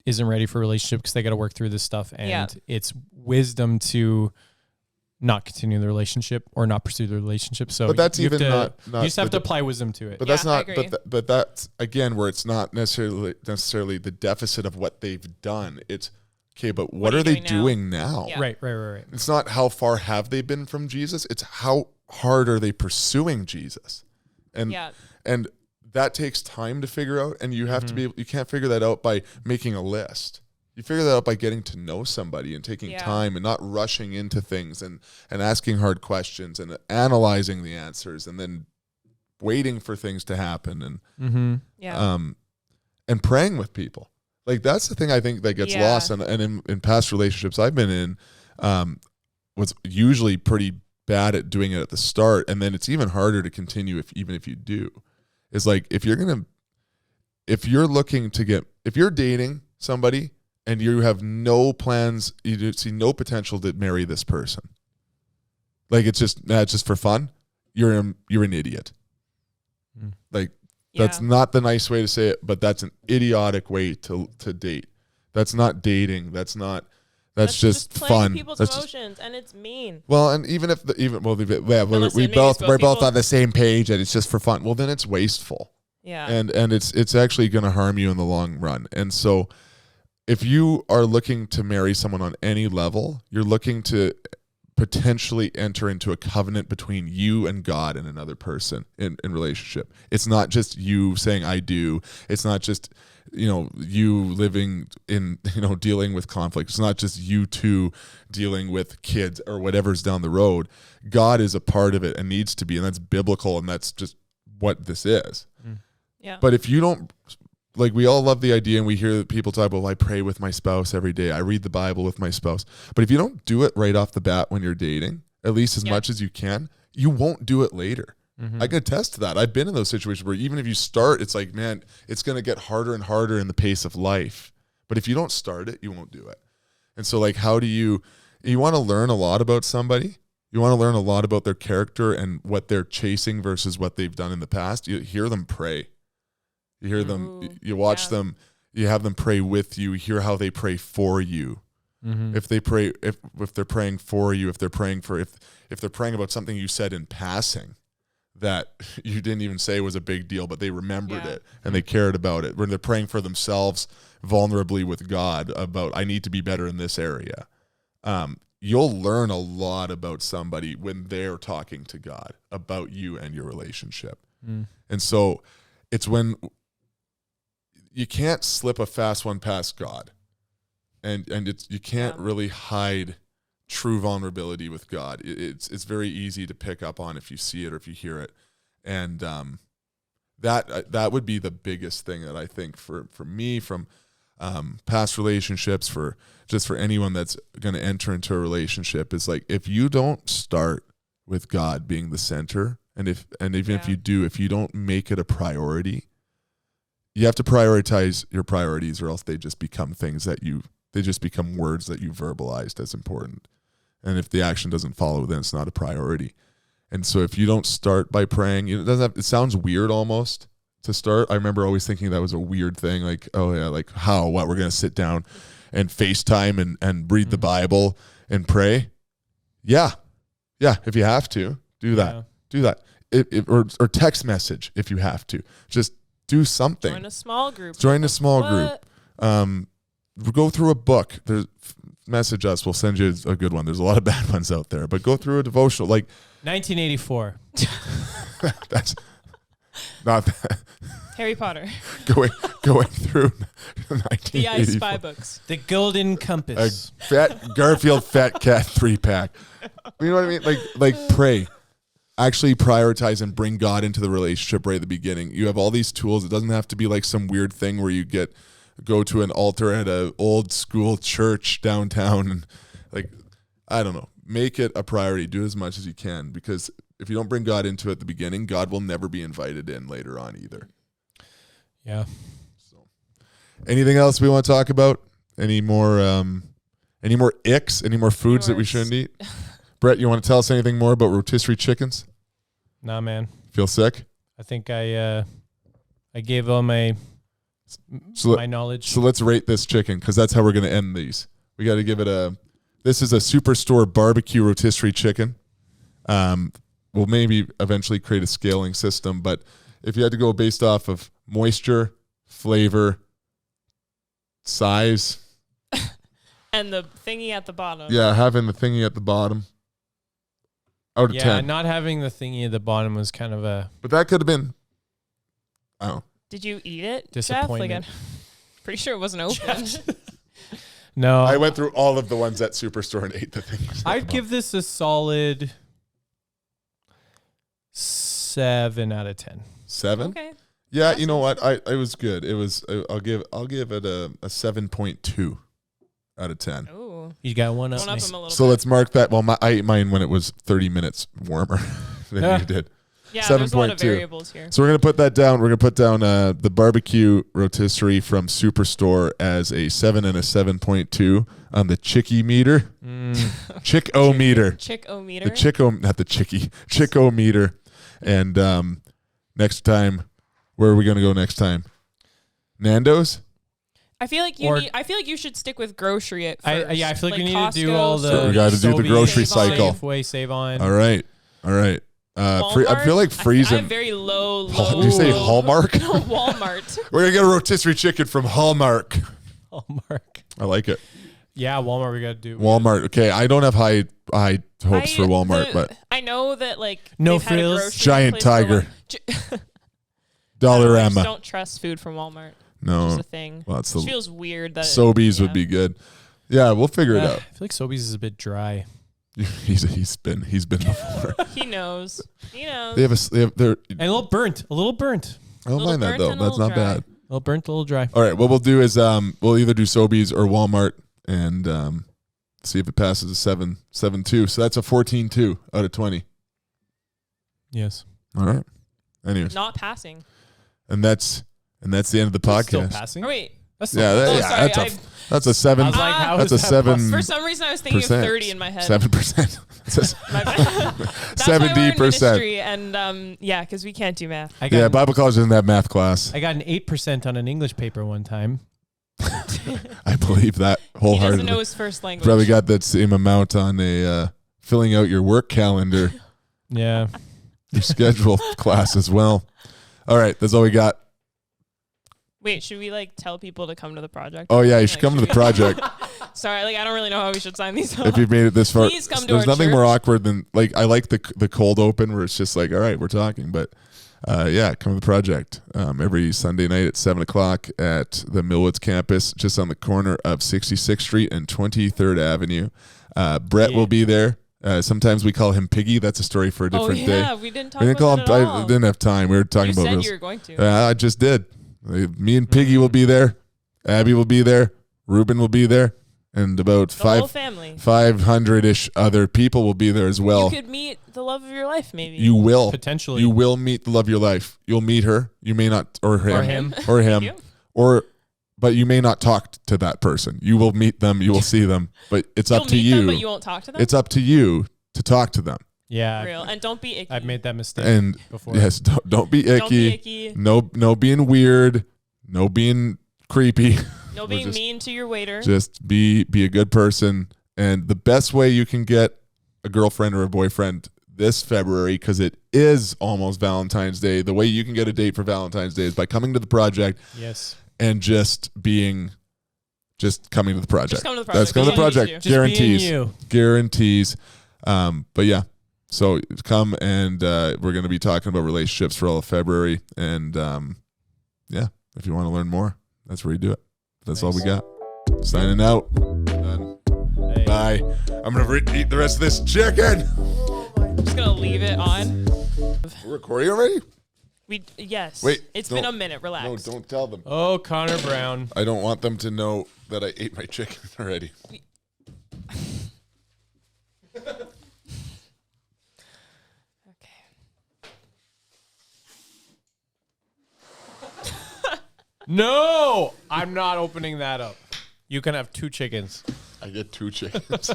isn't ready for a relationship because they got to work through this stuff, and Yeah. it's wisdom to not continue the relationship or not pursue the relationship. So, But that's you have even to- not you just have the to apply wisdom to it. But Yeah, that's I not. agree. But that's again where it's not necessarily the deficit of what they've done. It's okay, but what are are you they doing now? doing now? Yeah. Right. It's not how far have they been from Jesus. It's how hard are they pursuing Jesus, and Yeah. and that takes time to figure out. And you have to be able, you can't figure that out by making a list. You figure that out by getting to know somebody and taking Yeah. time and not rushing into things and asking hard questions and analyzing the answers and then waiting for things to happen and Yeah. and praying with people. Like that's the thing I think that gets Yeah. lost. And in past relationships I've been in, was usually pretty bad at doing it at the start, and then it's even harder to continue even if you do. Is like if you're dating somebody and you have no plans, you see no potential to marry this person, like it's just for fun, you're an idiot. Like that's Yeah. not the nice way to say it, but that's an idiotic way to date. That's not dating. That's just playing fun. with people's That's just, emotions, and it's mean. well, and even if we're listen, both maybe it's we're both people- on the same page and it's just for fun. Well, then it's wasteful. Yeah. And it's actually going to harm you in the long run. And so if you are looking to marry someone on any level, you're looking to potentially enter into a covenant between you and God and another person in relationship. It's not just you saying I do. It's not just you living in dealing with conflict. It's not just you two dealing with kids or whatever's down the road. God is a part of it and needs to be, and that's biblical, and that's just what this is. Yeah. But if you don't, like, we all love the idea, and we hear people talk about, well, I pray with my spouse every day. I read the Bible with my spouse. But if you don't do it right off the bat when you're dating, at least as much as you can, you won't do it later. I can attest to that. I've been in those situations where even if you start, it's like, man, it's going to get harder and harder in the pace of life. But if you don't start it, you won't do it. And so, like, how do you want to learn a lot about somebody? You want to learn a lot about their character and what they're chasing versus what they've done in the past. You hear them pray. You hear them, you watch them, you have them pray with you, hear how they pray for you. If they pray, if they're praying for you, if they're praying about something you said in passing that you didn't even say was a big deal, but they remembered it and they cared about it. When they're praying for themselves vulnerably with God about, I need to be better in this area. You'll learn a lot about somebody when they're talking to God about you and your relationship. And so it's when you can't slip a fast one past God. And you can't really hide true vulnerability with God. It's very easy to pick up on if you see it or if you hear it. And that would be the biggest thing that I think for me from past relationships, for anyone that's going to enter into a relationship, is like, if you don't start with God being the center, and even if you do, if you don't make it a priority, you have to prioritize your priorities, or else they just become they just become words that you verbalized as important. And if the action doesn't follow, then it's not a priority. And so if you don't start by praying, it sounds weird almost to start. I remember always thinking that was a weird thing. Like, oh yeah, like we're going to sit down and FaceTime and read the Bible and pray. Yeah. If you have to do that, do that. Or text message if you have to. Just do something. Join a small group. Go through a book. Message us. We'll send you a good one. There's a lot of bad ones out there, but go through a devotional. Like 1984. That's not that. Harry Potter. Going through 1984. The I Spy books. The Golden Compass. A fat Garfield Fat Cat 3-pack. You know what I mean? Like pray. Actually prioritize and bring God into the relationship right at the beginning. You have all these tools. It doesn't have to be like some weird thing where you go to an altar at an old school church downtown, and like, I don't know, make it a priority. Do as much as you can, because if you don't bring God into it at the beginning, God will never be invited in later on either. Yeah. So, anything else we want to talk about? Any more icks? Any more foods that we shouldn't eat? Brett, you want to tell us anything more about rotisserie chickens? Nah, man. Feel sick? I think I gave all my knowledge. So let's rate this chicken, because that's how we're going to end these. We got to give it this is a Superstore barbecue rotisserie chicken. We'll maybe eventually create a scaling system, but if you had to go based off of moisture, flavor, size. And the thingy at the bottom. Yeah, having the thingy at the bottom. Out of 10. Yeah, not having the thingy at the bottom was kind of a... But that could have been... I don't know. Did you eat it, disappointment. Jeff? Like, I'm pretty sure it wasn't open. No. I went through all of the ones at Superstore and ate the things. I'd give this a solid 7 out of 10. 7? Okay. Yeah, you know what? It was good. It was. I'll give it a 7.2 out of 10. Ooh. You got one up. One up him a little So bit. let's mark that. Well, I ate mine when it was 30 minutes warmer than you did. Yeah, there's a lot of 7.2. variables here. So we're going to put that down. We're going to put down the barbecue rotisserie from Superstore as a 7 and a 7.2 on the chickie meter. Chick-o-meter. Chick-o-meter? The chick-o, not the chickie. Chick-o-meter. And next time, where are we going to go next time? Nando's? I feel like you should stick with grocery at first. I feel like we need Costco, to do all the... So we got to do the grocery cycle. Safeway, Save On. All right. I feel like freezing. I have very low. Did you say Hallmark? No, Walmart. We're going to get a rotisserie chicken from Hallmark. Hallmark. I like it. Yeah, Walmart we got to do. Walmart. Okay, I don't have high hopes for Walmart, but I know that like no they've had a frills. grocery Giant place for a Tiger. while. Dollarama. I just don't trust food from Walmart. No. It's a thing. Well, it's it feels weird that Sobeys would be good. Yeah, we'll figure it out. I feel like Sobeys is a bit dry. He's been before. He knows. They're And a little burnt. I don't mind that though. That's not bad. A little burnt, a little dry. All right, what we'll do is we'll either do Sobeys or Walmart and see if it passes a 7.2. So that's a 14.2 out of 20. Yes. All right. Anyways, not passing. and that's the end of the podcast. Still passing? Oh, wait. That's sorry, that's a 7. I was like, how that's is a that 7. possible? For some reason, I was thinking of 30 in my head. 7%. My bad. That's why we're in 70%. ministry, and because we can't do math. Yeah, Bible college doesn't have math class. I got an 8% on an English paper one time. I believe that He wholeheartedly. doesn't know his first language. Probably got that same amount on a filling out your work calendar, Yeah. your schedule class as well. All right, that's all we got. Wait, should we tell people to come to the project? Oh yeah, you should come to the project. Sorry, I don't really know how we should sign these up. If you've made it this far. Please come to There's our nothing church. more awkward than I like the cold open where it's just like, all right, we're talking, but yeah, come to the project every Sunday night at 7:00 at the Millwoods campus, just on the corner of 66th Street and 23rd Avenue. Brett will be there. Sometimes we call him Piggy. That's a story for a different day. We didn't talk We didn't call about him. that at all. I didn't have time. We were talking You about said this. you were going to. I just did. Me and Piggy will be there. Abby will be there. Ruben will be there, and about The whole family. 500-ish other people will be there as well. You could meet the love of your life, maybe. You will. Potentially. You will meet the love of your life. You'll meet her. You may not, or him. Or him. Or him. You? But you may not talk to that person. You will meet them. You will see them. But it's You'll up to meet you. them, but you won't talk to them. It's up to you to talk to them. Yeah. Real. And don't be icky. I've made that mistake And before. yes, don't be icky. Don't be icky. No being weird. No being creepy. No being mean to your waiter. Just be a good person. And the best way you can get a girlfriend or a boyfriend this February, because it is almost Valentine's Day, the way you can get a date for Valentine's Day is by coming to the project. Yes. And just coming to the project. Just come to the project. That's coming to the project. Just Guarantees. being you. Guarantees. But yeah. So come and we're going to be talking about relationships for all of February. And yeah, if you want to learn more, that's where you do it. That's all we got. Signing out. Done. Hey. Bye. I'm going to eat the rest of this chicken. I'm just going to leave it on. We're recording already? Yes. Wait. It's been a minute. Relax. No, don't tell them. Oh, Connor Brown. I don't want them to know that I ate my chicken already. No, I'm not opening that up. You can have 2 chickens. I get 2 chickens.